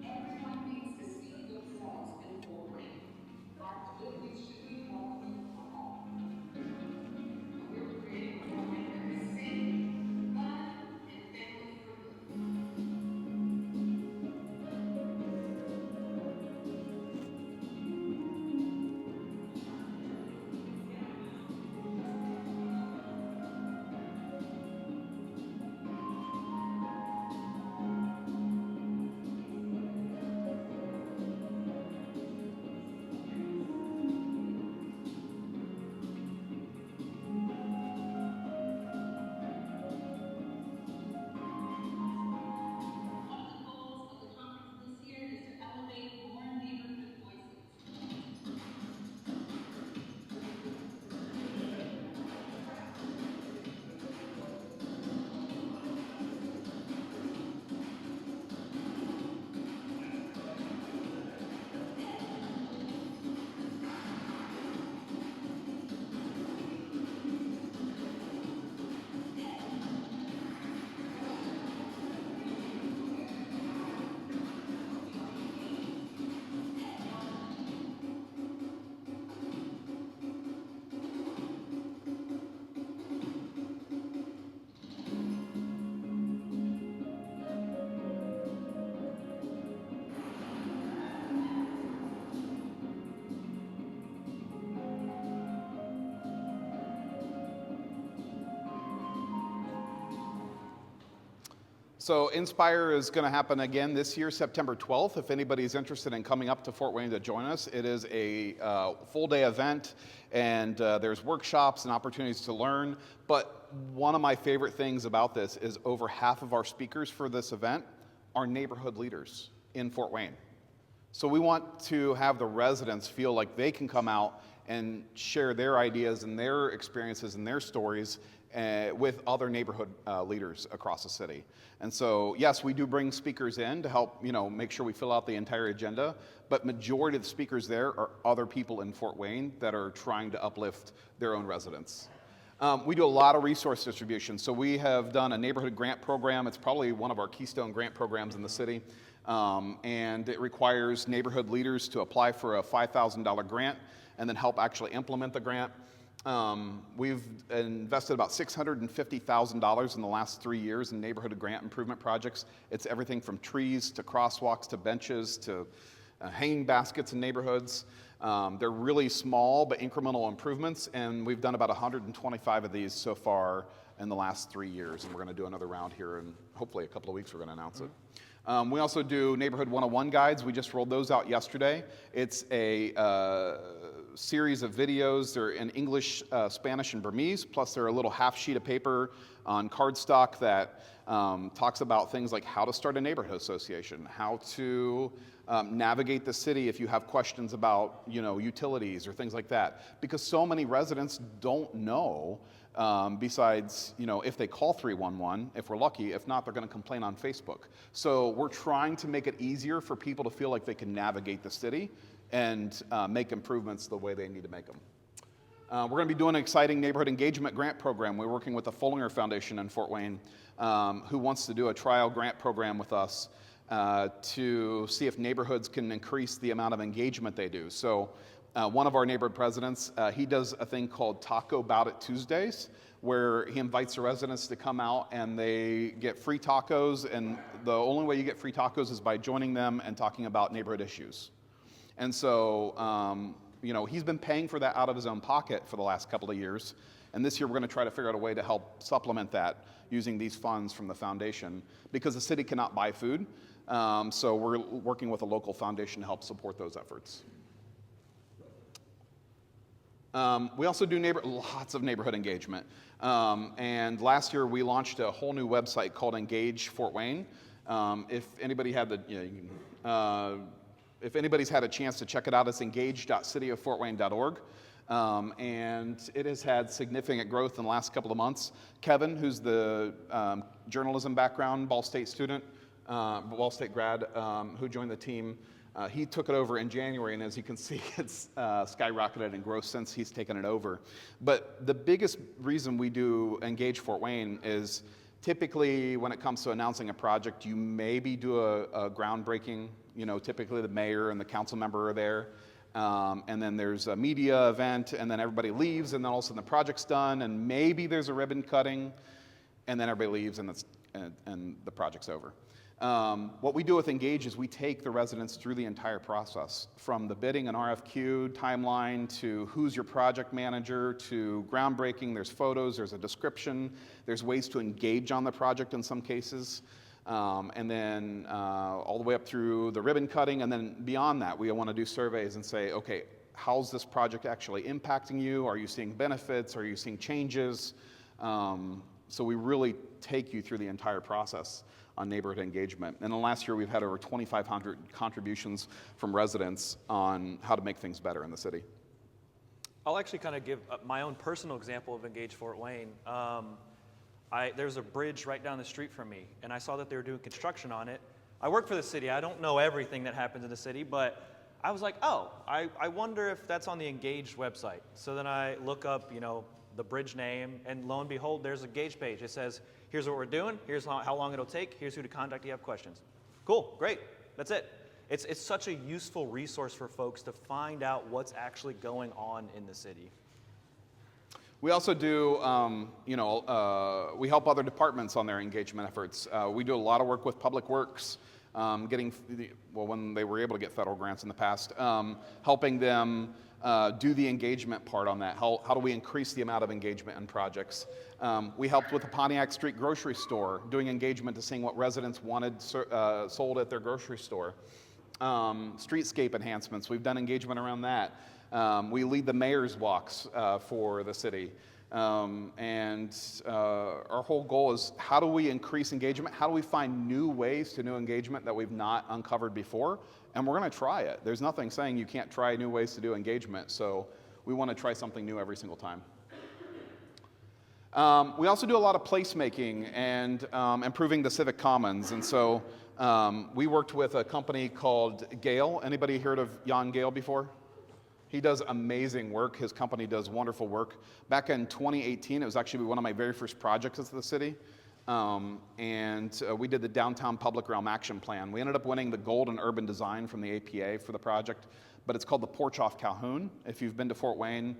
Everyone needs to see themselves in Fort Wayne. Our communities should be welcoming for all. We're creating a Fort Wayne that is safe, fun, and family friendly. One of the goals of the conference this year is to elevate more neighborhood voices. So Inspire is going to happen again this year, September 12th. If anybody's interested in coming up to Fort Wayne to join us, it is a full-day event, and there's workshops and opportunities to learn. But one of my favorite things about this is over half of our speakers for this event are neighborhood leaders in Fort Wayne. So we want to have the residents feel like they can come out and share their ideas and their experiences and their stories with other neighborhood leaders across the city. And so, yes, we do bring speakers in to help, make sure we fill out the entire agenda, but majority of the speakers there are other people in Fort Wayne that are trying to uplift their own residents. We do a lot of resource distribution. So we have done a neighborhood grant program. It's probably one of our keystone grant programs in the city. And it requires neighborhood leaders to apply for a $5,000 grant and then help actually implement the grant. We've invested about $650,000 in the last 3 years in neighborhood grant improvement projects. It's everything from trees to crosswalks to benches to hanging baskets in neighborhoods. They're really small but incremental improvements, and we've done about 125 of these so far in the last 3 years, and we're going to do another round here in hopefully a couple of weeks. We're going to announce it. We also do Neighborhood 101 guides. We just rolled those out yesterday. It's a series of videos. They're in English, Spanish, and Burmese, plus they're a little half sheet of paper on cardstock that talks about things like how to start a neighborhood association, how to navigate the city if you have questions about, utilities or things like that. Because so many residents don't know, besides, if they call 311, if we're lucky. If not, they're going to complain on Facebook. So we're trying to make it easier for people to feel like they can navigate the city and make improvements the way they need to make them. We're going to be doing an exciting neighborhood engagement grant program. We're working with the Follinger Foundation in Fort Wayne, who wants to do a trial grant program with us to see if neighborhoods can increase the amount of engagement they do. So one of our neighborhood presidents, he does a thing called Taco Bout It Tuesdays, where he invites the residents to come out and they get free tacos, and the only way you get free tacos is by joining them and talking about neighborhood issues. And so, he's been paying for that out of his own pocket for the last couple of years. And this year we're going to try to figure out a way to help supplement that using these funds from the foundation, because the city cannot buy food. So we're working with a local foundation to help support those efforts. We also do lots of neighborhood engagement. And last year we launched a whole new website called Engage Fort Wayne. If anybody had if anybody's had a chance to check it out, it's engage.cityoffortwayne.org. And it has had significant growth in the last couple of months. Kevin, who's the journalism background, Ball State student, Ball State grad, who joined the team, he took it over in January, and as you can see, it's skyrocketed in growth since he's taken it over. But the biggest reason we do Engage Fort Wayne is typically when it comes to announcing a project, you maybe do a groundbreaking. Typically the mayor and the council member are there. And then there's a media event, and then everybody leaves, and then all of a sudden the project's done, and maybe there's a ribbon cutting, and then everybody leaves, and the project's over. What we do with Engage is we take the residents through the entire process, from the bidding and RFQ timeline to who's your project manager to groundbreaking. There's photos, there's a description, there's ways to engage on the project in some cases. And then all the way up through the ribbon cutting, and then beyond that, we want to do surveys and say, okay, how's this project actually impacting you? Are you seeing benefits? Are you seeing changes? So we really take you through the entire process on neighborhood engagement. And in the last year, we've had over 2,500 contributions from residents on how to make things better in the city. I'll actually kind of give my own personal example of Engage Fort Wayne. There's a bridge right down the street from me, and I saw that they were doing construction on it. I work for the city. I don't know everything that happens in the city, but I was like, I wonder if that's on the Engage website. So then I look up, the bridge name, and lo and behold, there's a Engage page. It says, here's what we're doing, here's how long it'll take, here's who to contact if you have questions. Cool, great, that's it. It's such a useful resource for folks to find out what's actually going on in the city. We also do, we help other departments on their engagement efforts. We do a lot of work with Public Works, when they were able to get federal grants in the past, helping them do the engagement part on that. How do we increase the amount of engagement in projects? We helped with the Pontiac Street grocery store, doing engagement to seeing what residents wanted sold at their grocery store. Streetscape enhancements, we've done engagement around that. We lead the mayor's walks for the city. And our whole goal is, how do we increase engagement? How do we find new ways to do engagement that we've not uncovered before? And we're going to try it. There's nothing saying you can't try new ways to do engagement. So we want to try something new every single time. We also do a lot of placemaking and improving the civic commons. And so we worked with a company called Gale. Anybody heard of Jan Gale before? He does amazing work. His company does wonderful work. Back in 2018, it was actually one of my very first projects at the city. We did the Downtown Public Realm Action Plan. We ended up winning the Gold in Urban Design from the APA for the project, but it's called the Porch Off Calhoun. If you've been to Fort Wayne,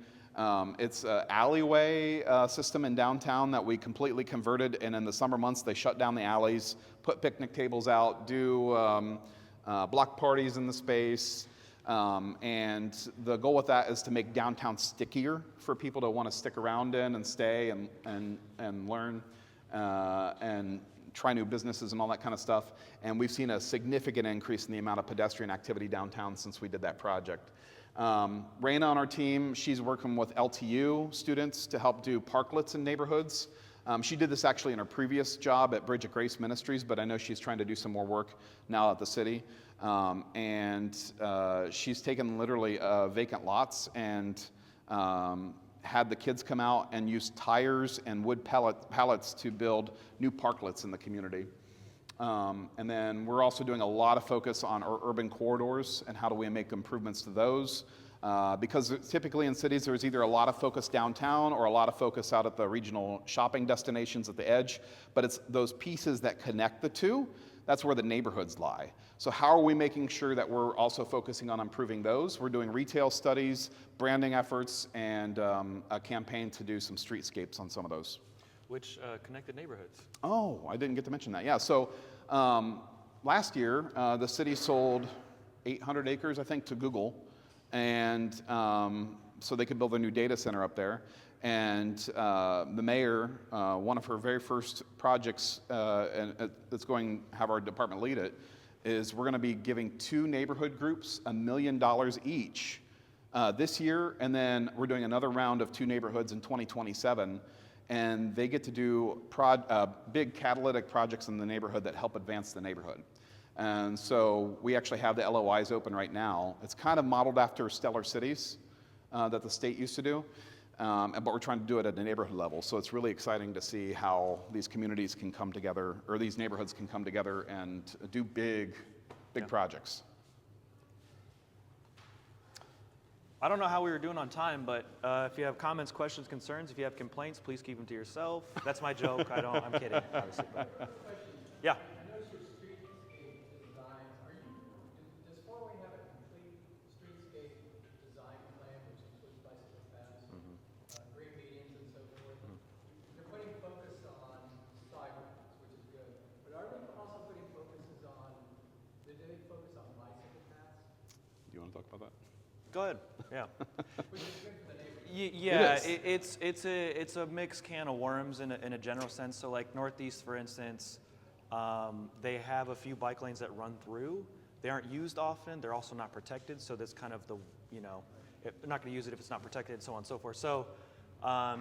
it's an alleyway system in downtown that we completely converted, and in the summer months, they shut down the alleys, put picnic tables out, do block parties in the space, And the goal with that is to make downtown stickier for people to want to stick around in and stay and learn and try new businesses and all that kind of stuff. And we've seen a significant increase in the amount of pedestrian activity downtown since we did that project. Raina on our team, she's working with LTU students to help do parklets in neighborhoods. She did this actually in her previous job at Bridge of Grace Ministries, but I know she's trying to do some more work now at the city. She's taken literally vacant lots and had the kids come out and use tires and wood pallets to build new parklets in the community. And then we're also doing a lot of focus on our urban corridors and how do we make improvements to those. Because typically in cities there's either a lot of focus downtown or a lot of focus out at the regional shopping destinations at the edge, but it's those pieces that connect the two, that's where the neighborhoods lie. So how are we making sure that we're also focusing on improving those? We're doing retail studies, branding efforts, and a campaign to do some streetscapes on some of those. Which connected neighborhoods? Oh, I didn't get to mention that. Yeah, so last year the city sold 800 acres, I think, to Google, and so they could build a new data center up there. And the mayor, one of her very first projects, and that's going to have our department lead it, is we're going to be giving 2 neighborhood groups $1 million each this year, and then we're doing another round of 2 neighborhoods in 2027, and they get to do big catalytic projects in the neighborhood that help advance the neighborhood. And so we actually have the LOIs open right now. It's kind of modeled after Stellar Cities that the state used to do. But we're trying to do it at a neighborhood level. So it's really exciting to see how these communities can come together, or these neighborhoods can come together and do big projects. I don't know how we were doing on time, but if you have comments, questions, concerns, if you have complaints, please keep them to yourself. That's my joke. I'm kidding, obviously. But. Yeah. Talk about that? Go ahead. Yeah. Yeah. It's a mixed can of worms in a general sense. So like Northeast, for instance, they have a few bike lanes that run through. They aren't used often. They're also not protected. So that's kind of they're not going to use it if it's not protected, and so on and so forth. So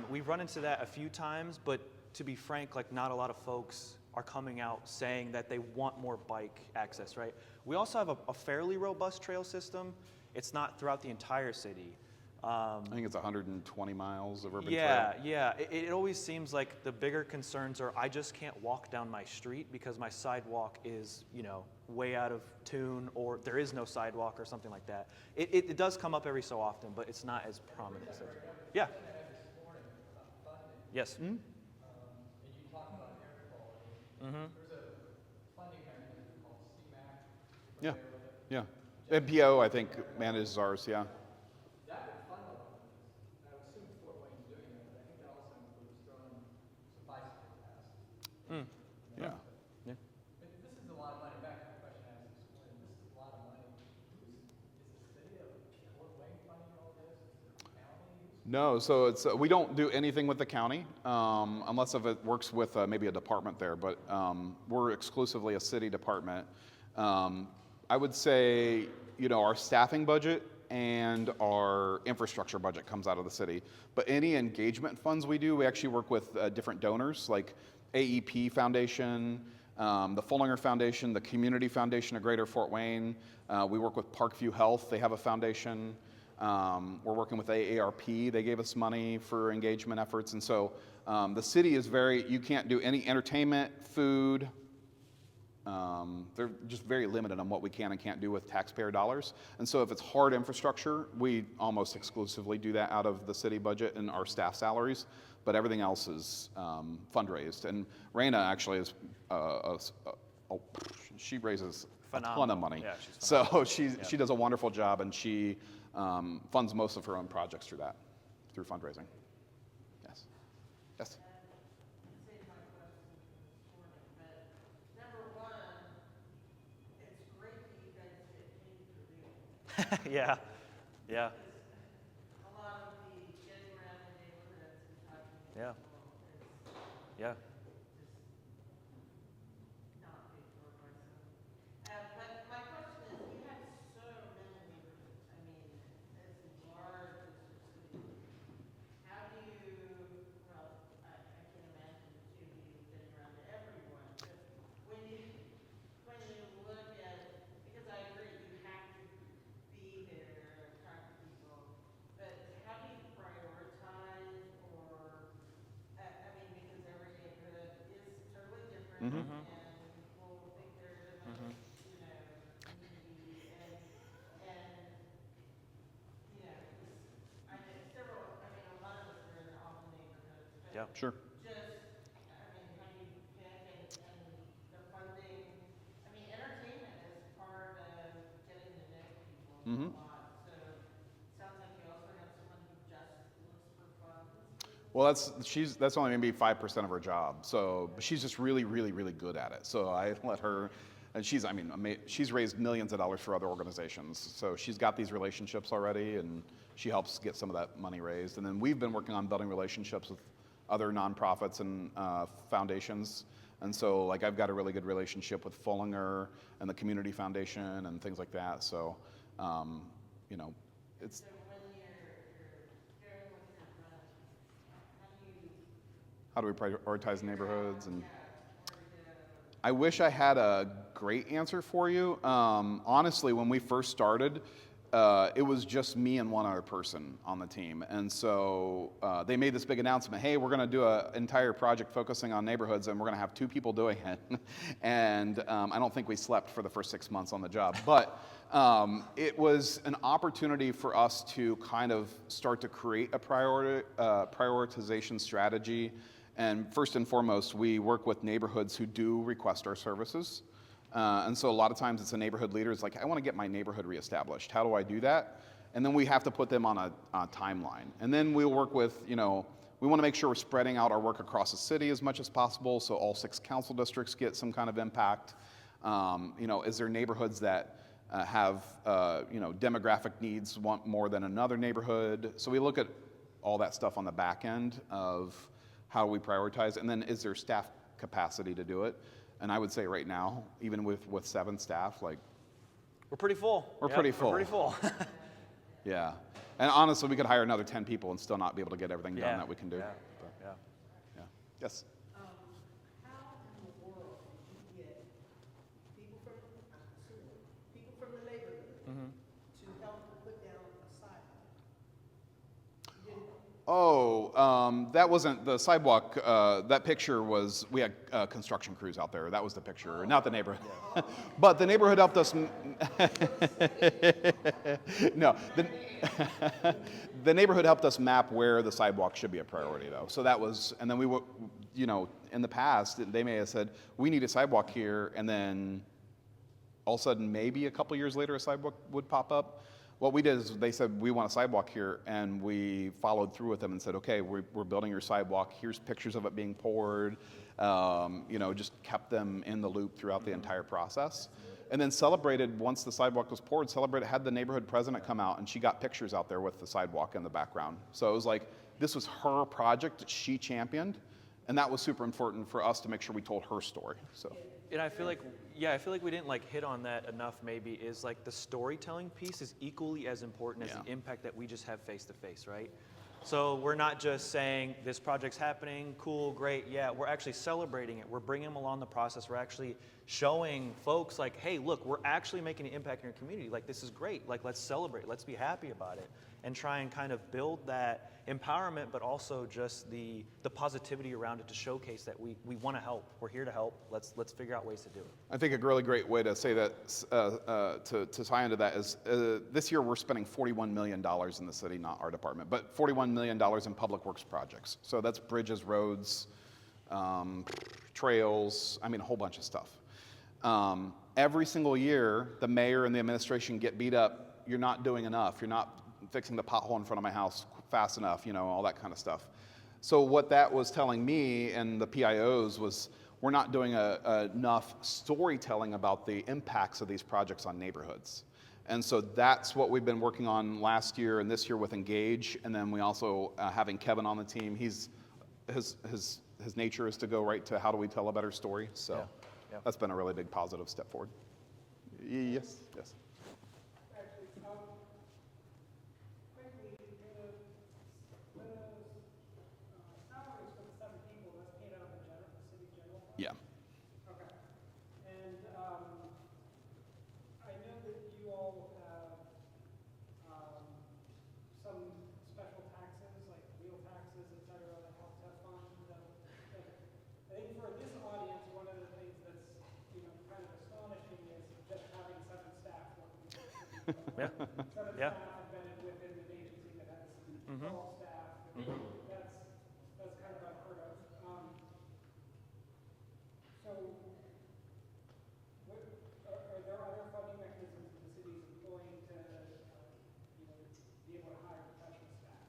we've run into that a few times. But to be frank, like not a lot of folks are coming out saying that they want more bike access, right? We also have a fairly robust trail system. It's not throughout the entire city. I think it's 120 miles of urban trail. Yeah. It always seems like the bigger concerns are I just can't walk down my street because my sidewalk is, way out of tune, or there is no sidewalk or something like that. It does come up every so often, but it's not as prominent. Yeah. Yes. Mm-hmm. Mm-hmm. There's a funding mechanism called CMAQ. Yeah. MPO, I think, manages ours, yeah. That would fund a lot of this. I would assume Fort Wayne's doing that, but I think that also includes throwing some bicycle paths. Yeah. But this is a lot of money. Back to the question I asked this morning, this is a lot of money. Is the city of Fort Wayne funding all this? Is the county? No, so we don't do anything with the county unless if it works with maybe a department there, but we're exclusively a city department. I would say, our staffing budget and our infrastructure budget comes out of the city. But any engagement funds we do, we actually work with different donors like AEP Foundation, the Fullinger Foundation, the Community Foundation of Greater Fort Wayne. We work with Parkview Health. They have a foundation. We're working with AARP. They gave us money for engagement efforts. And so the city is you can't do any entertainment, food. They're just very limited on what we can and can't do with taxpayer dollars. And so if it's hard infrastructure, we almost exclusively do that out of the city budget and our staff salaries. But everything else is fundraised. And Raina actually is, she raises a ton of money. Yeah, she's phenomenal. So she does a wonderful job, and she funds most of her own projects through fundraising. Yes. Yes. Yeah, yeah, A lot of the getting around the neighborhoods and talking to yeah, people is yeah. not paid for by some. But my question is, you have so many neighborhoods, I mean, as large as your city. How do you, well, I can imagine the two of you getting around to everyone, but when you look at it, because I agree, you have to be there and talk to people, but how do you prioritize or, I mean, because every neighborhood is totally different Mm-hmm. and people think they're in a, you know, community and, you know, I know several, I mean, a lot of us are in all the neighborhoods, but Yeah. Sure. just, I mean, how do you pick and the funding, I mean, entertainment is part of getting to know people Mm-hmm. a lot, so it sounds like you also have someone who just looks for funds. Well, that's only maybe 5% of her job. So but she's just really, really, really good at it. So I let her, and she's raised millions of dollars for other organizations. So she's got these relationships already, and she helps get some of that money raised. And then we've been working on building relationships with other nonprofits and foundations. And so, like, I've got a really good relationship with Fullinger and the Community Foundation and things like that. So, you know, it's. So when you're sharing with your friends, How how do you do we prioritize neighborhoods? And where to go? I wish I had a great answer for you. Honestly, when we first started, it was just me and one other person on the team. And so they made this big announcement, hey, we're going to do an entire project focusing on neighborhoods, and we're going to have 2 people doing it. And I don't think we slept for the first 6 months on the job. But it was an opportunity for us to kind of start to create a prioritization strategy. And first and foremost, we work with neighborhoods who do request our services. And so a lot of times it's a neighborhood leader. It's like, I want to get my neighborhood reestablished. How do I do that? And then we have to put them on a timeline. And then we'll work with, we want to make sure we're spreading out our work across the city as much as possible so all 6 council districts get some kind of impact. Is there neighborhoods that have, demographic needs want more than another neighborhood? So we look at all that stuff on the back end of how we prioritize. And then is there staff capacity to do it? And I would say right now, even with 7 staff, like, We're pretty full. We're Yep, pretty full. We're pretty full. yeah. And honestly, we could hire another 10 people and still not be able to get everything done Yeah, that we can do. yeah, But, yeah. yeah. Yes. How in the world do you get people from, I'm assuming, people from the neighborhood to help put down a sidewalk? You didn't- That wasn't the sidewalk. That picture was, we had construction crews out there. That was the picture, not the neighborhood. But the neighborhood helped us. No, the neighborhood helped us map where the sidewalk should be a priority, though. So that was, and then we were, in the past, they may have said, we need a sidewalk here, and then all of a sudden, maybe a couple years later, a sidewalk would pop up. What we did is they said, we want a sidewalk here, and we followed through with them and said, okay, we're building your sidewalk. Here's pictures of it being poured. Just kept them in the loop throughout the entire process. And then celebrated, once the sidewalk was poured, had the neighborhood president come out, and she got pictures out there with the sidewalk in the background. So it was like, this was her project that she championed, and that was super important for us to make sure we told her story. So. And I feel like we didn't hit on that enough. Maybe is the storytelling piece is equally as important as the impact that we just have face to face, right? So we're not just saying this project's happening, cool, great, yeah. We're actually celebrating it. We're bringing them along the process. We're actually showing folks hey, look, we're actually making an impact in your community. This is great. Let's celebrate. Let's be happy about it, and try and kind of build that empowerment, but also just the positivity around it to showcase that we want to help. We're here to help. Let's figure out ways to do it. I think a really great way to say that, to tie into that is, this year we're spending $41 million in the city, not our department, but $41 million in public works projects. So that's bridges, roads, trails, a whole bunch of stuff. Every single year, the mayor and the administration get beat up. You're not doing enough. You're not fixing the pothole in front of my house fast enough, all that kind of stuff. So what that was telling me and the PIOs was, we're not doing enough storytelling about the impacts of these projects on neighborhoods. And so that's what we've been working on last year and this year with Engage. And then we also, having Kevin on the team, his nature is to go right to how do we tell a better story. So Yeah. that's been a really big positive step forward. Yes, yes. Actually, quickly, the salaries for the 7 people, that's paid out of the city general fund? Yeah. Okay. And I know that you all have some special taxes, like wheel taxes, et cetera, that help that fund. I think for this audience, one of the things that's kind of astonishing is just having 7 staff working. Yeah. 7 Yeah. staff have been within an agency that has 12 staff. That's kind of unheard of. So, are there other funding mechanisms that the city is employing to, be able to hire professional staff?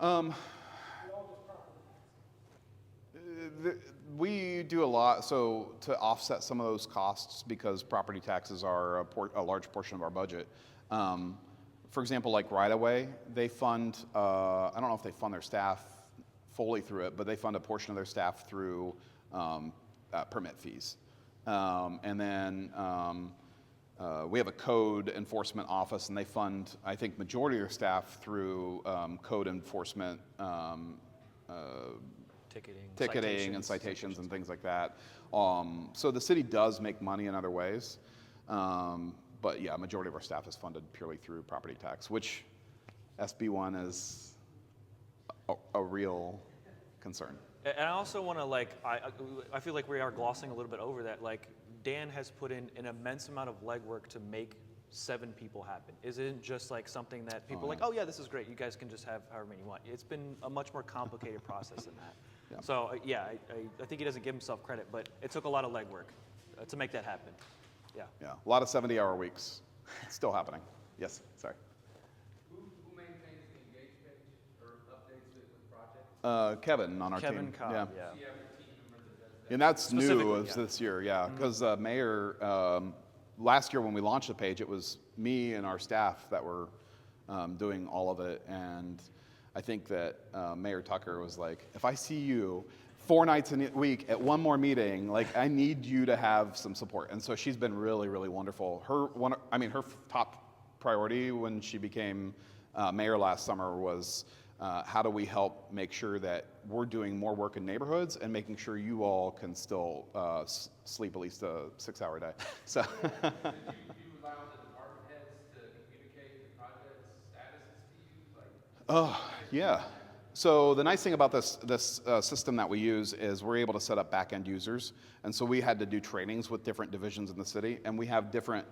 We all just property tax. We do a lot so to offset some of those costs because property taxes are a large portion of our budget. For example, like right-of-way, they fund, I don't know if they fund their staff fully through it, but they fund a portion of their staff through permit fees. And then we have a code enforcement office, and they fund, I think, majority of their staff through code enforcement, ticketing and citations and things like that. So the city does make money in other ways. But yeah, majority of our staff is funded purely through property tax, which SB1 is a real concern. And I also want to I feel like we are glossing a little bit over that. Like Dan has put in an immense amount of legwork to make 7 people happen. It isn't just like something that people are like, oh yeah, this is great. You guys can just have however many you want. It's been a much more complicated process than that. Yeah. So I think he doesn't give himself credit, but it took a lot of legwork to make that happen. Yeah. Yeah, a lot of 70-hour weeks. It's still happening. Yes, sorry. Who maintains the Engage page or updates it with projects? Kevin on our Kevin team. Cobb, yeah. yeah. Do you have a team member that does that? And that's new Specifically, as yeah. this year, yeah. Because Mayor, last year when we launched the page, it was me and our staff that were doing all of it. And I think that Mayor Tucker was like, if I see you 4 nights a week at one more meeting, like I need you to have some support. And so she's been really, really wonderful. Her top priority when she became mayor last summer was how do we help make sure that we're doing more work in neighborhoods and making sure you all can still sleep at least a 6-hour day. So. Do you rely on the department heads to communicate the project statuses to you? Like, Yeah. So the nice thing about this system that we use is we're able to set up back-end users. And so we had to do trainings with different divisions in the city, and we have different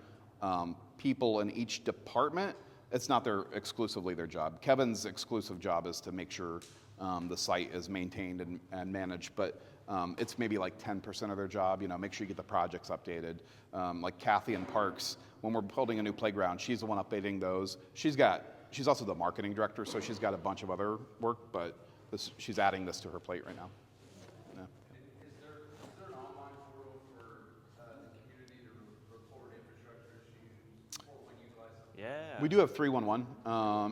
people in each department. It's not exclusively their job. Kevin's exclusive job is to make sure the site is maintained and managed, but it's maybe like 10% of their job. Make sure you get the projects updated. Like Kathy in Parks, when we're building a new playground, she's the one updating those. She's also the marketing director, so she's got a bunch of other work, but she's adding this to her plate right now. Yeah. is there an online portal for the community to report infrastructure issues or when you guys? Yeah. We do have 311,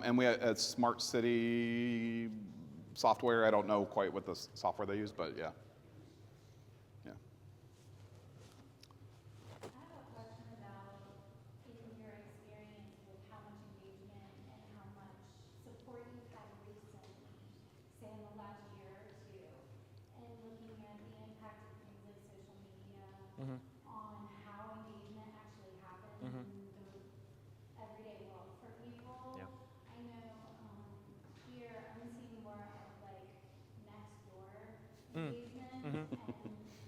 and we have Smart City software. I don't know quite what the software they use, but yeah. Yeah. I have a question about, in your experience with how much engagement and how much support you've had recently, say in the last year or two, and looking at the impact of things like social media on how engagement actually happens in the everyday world for people. Yeah. I know here I'm seeing more of like next door engagement and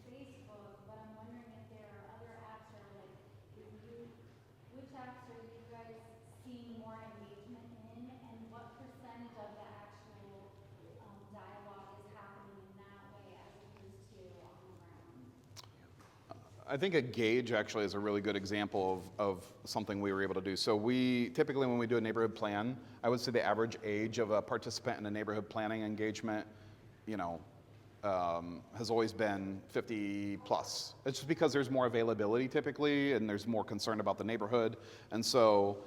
Facebook, but I'm wondering if there are other apps or like which apps are you guys seeing more engagement in, and what percentage of the actual dialogue is happening in that way as opposed to on the ground? I think a gauge actually is a really good example of something we were able to do. So we typically, when we do a neighborhood plan, I would say the average age of a participant in a neighborhood planning engagement, has always been 50 plus. It's just because there's more availability typically, and there's more concern about the neighborhood. And so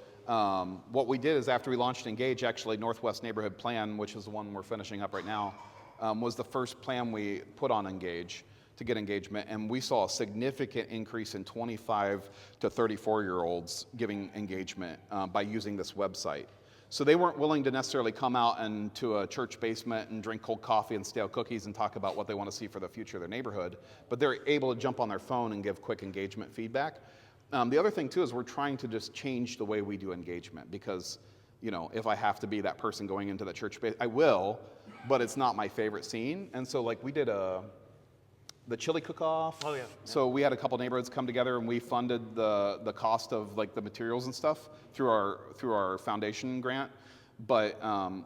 what we did is after we launched Engage, actually Northwest Neighborhood Plan, which is the one we're finishing up right now, was the first plan we put on Engage to get engagement. And we saw a significant increase in 25 to 34-year-olds giving engagement by using this website. So they weren't willing to necessarily come out into a church basement and drink cold coffee and stale cookies and talk about what they want to see for the future of their neighborhood, but they're able to jump on their phone and give quick engagement feedback. The other thing too is we're trying to just change the way we do engagement, because if I have to be that person going into the church base, I will, but it's not my favorite scene. And so like we did the chili cook-off. Oh, yeah. So we had a couple neighborhoods come together, and we funded the cost of like the materials and stuff through our foundation grant. But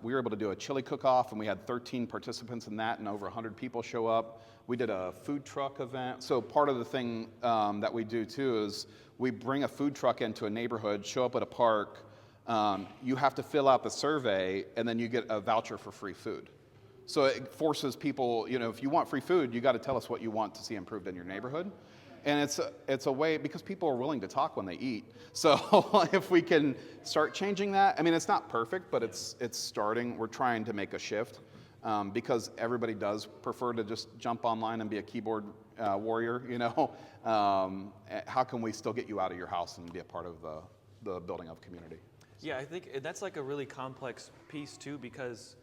we were able to do a chili cook-off, and we had 13 participants in that, and over 100 people show up. We did a food truck event. So part of the thing that we do too is we bring a food truck into a neighborhood, show up at a park. You have to fill out the survey, and then you get a voucher for free food. So it forces people, if you want free food, you got to tell us what you want to see improved in your neighborhood. And it's a way, because people are willing to talk when they eat. So if we can start changing that, I mean, it's not perfect, but it's starting. We're trying to make a shift because everybody does prefer to just jump online and be a keyboard warrior, How can we still get you out of your house and be a part of the building of community? Yeah, I think that's like a really complex piece too, because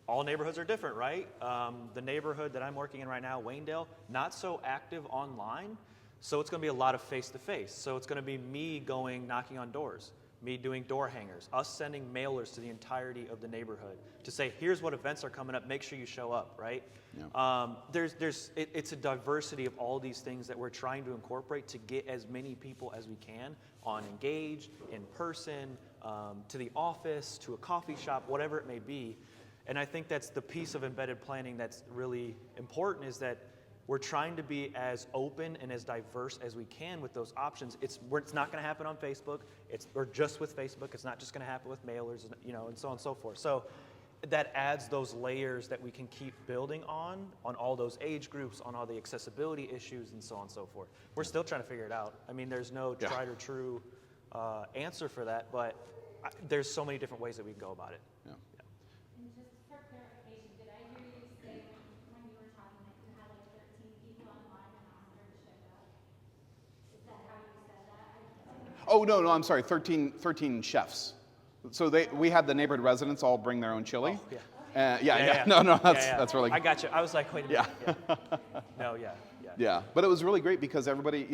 all neighborhoods are different, right? The neighborhood that I'm working in right now, Waynedale, not so active online, so it's going to be a lot of face-to-face. So it's going to be me knocking on doors, me doing door hangers, us sending mailers to the entirety of the neighborhood to say, here's what events are coming up, make sure you show up, right? Yeah. It's a diversity of all these things that we're trying to incorporate to get as many people as we can on Engage, in person, to the office, to a coffee shop, whatever it may be. And I think that's the piece of embedded planning that's really important, is that we're trying to be as open and as diverse as we can with those options. It's not going to happen on Facebook, or just with Facebook. It's not just going to happen with mailers, and so on and so forth. So that adds those layers that we can keep building on all those age groups, on all the accessibility issues, and so on and so forth. We're still trying to figure it out. I mean, there's no tried or true answer for that, but there's so many different ways that we can go about it. Yeah. And just for clarification, did I hear you say when you were talking that you had like 13 people online and 100 showed up? Is that how you said that? Oh, no, I'm sorry, 13 chefs. So we had the neighborhood residents all bring their own chili. Oh, yeah. Yeah. No, that's really good. I got you. I was like, wait a minute. Yeah. No, yeah. Yeah, but it was really great because everybody,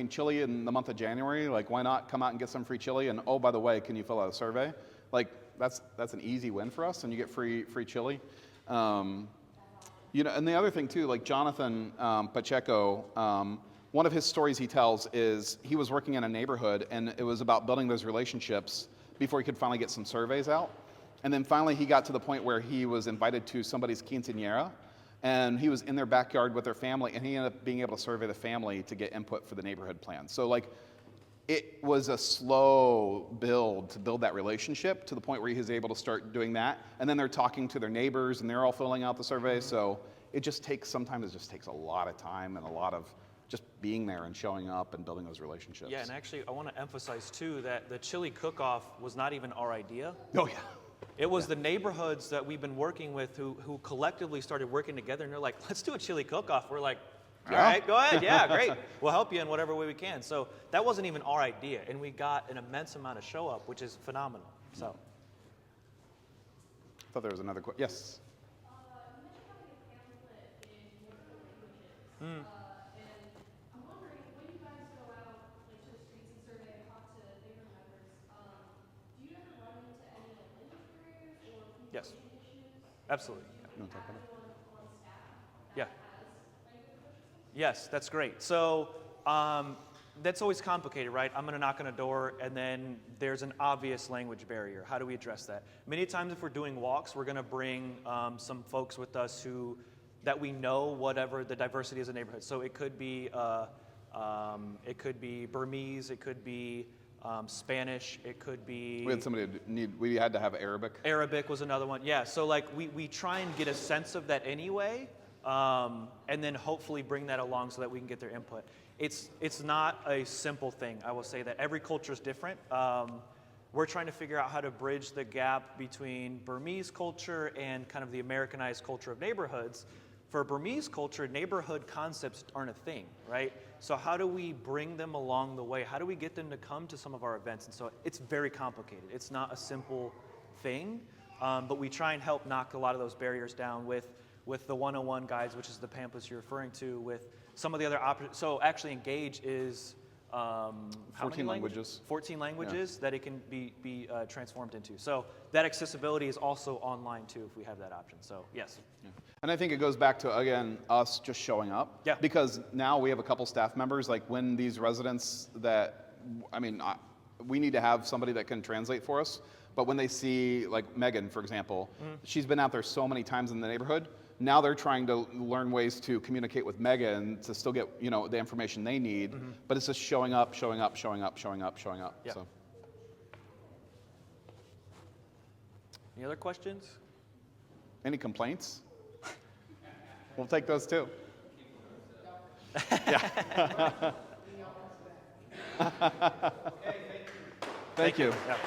chili in the month of January, like why not come out and get some free chili? And oh, by the way, can you fill out a survey? Like that's an easy win for us, and you get free chili. And the other thing too, like Jonathan Pacheco, one of his stories he tells is he was working in a neighborhood, and it was about building those relationships before he could finally get some surveys out. And then finally he got to the point where he was invited to somebody's quinceañera, and he was in their backyard with their family, and he ended up being able to survey the family to get input for the neighborhood plan. So like, it was a slow build to build that relationship to the point where he was able to start doing that. And then they're talking to their neighbors, and they're all filling out the survey. So sometimes it just takes a lot of time and a lot of just being there and showing up and building those relationships. Yeah, and actually I want to emphasize too that the chili cook-off was not even our idea. Oh yeah. It was the neighborhoods that we've been working with who collectively started working together, and they're like, let's do a chili cook-off. We're like, all right, go ahead. Yeah, great. We'll help you in whatever way we can. So that wasn't even our idea, and we got an immense amount of show up, which is phenomenal. So. I thought there was another question. Yes? You mentioned having a pamphlet in multiple languages. And I'm wondering, when you guys go out to the streets and survey and talk to neighborhood members, do you ever run into any language barriers or Yes. communication issues? Absolutely. You want to talk about it? On staff Yeah. has language proficiency? Yes, that's great. So that's always complicated, right? I'm going to knock on a door, and then there's an obvious language barrier. How do we address that? Many times if we're doing walks, we're going to bring some folks with us that we know whatever the diversity is in the neighborhood. So it could be Burmese, it could be Spanish, it could be... We had to have Arabic. Arabic was another one. Yeah, so like we try and get a sense of that anyway, and then hopefully bring that along so that we can get their input. It's not a simple thing. I will say that every culture is different. We're trying to figure out how to bridge the gap between Burmese culture and kind of the Americanized culture of neighborhoods. For Burmese culture, neighborhood concepts aren't a thing, right? So how do we bring them along the way? How do we get them to come to some of our events? And so it's very complicated. It's not a simple thing, but we try and help knock a lot of those barriers down with the 101 guides, which is the pamphlets you're referring to, with some of the other options. So actually Engage is how 14 many languages. 14 languages that it can be transformed into. So that accessibility is also online too if we have that option. So yes. Yeah. And I think it goes back to, again, us just showing up. Yeah. Because now we have a couple staff members, like when these residents that, we need to have somebody that can translate for us, but when they see, like Megan, for example, she's been out there so many times in the neighborhood, now they're trying to learn ways to communicate with Megan to still get, the information they need, but it's just showing up. Yeah. So. Any other questions? Any complaints? We'll take those too. Thank you. Yeah.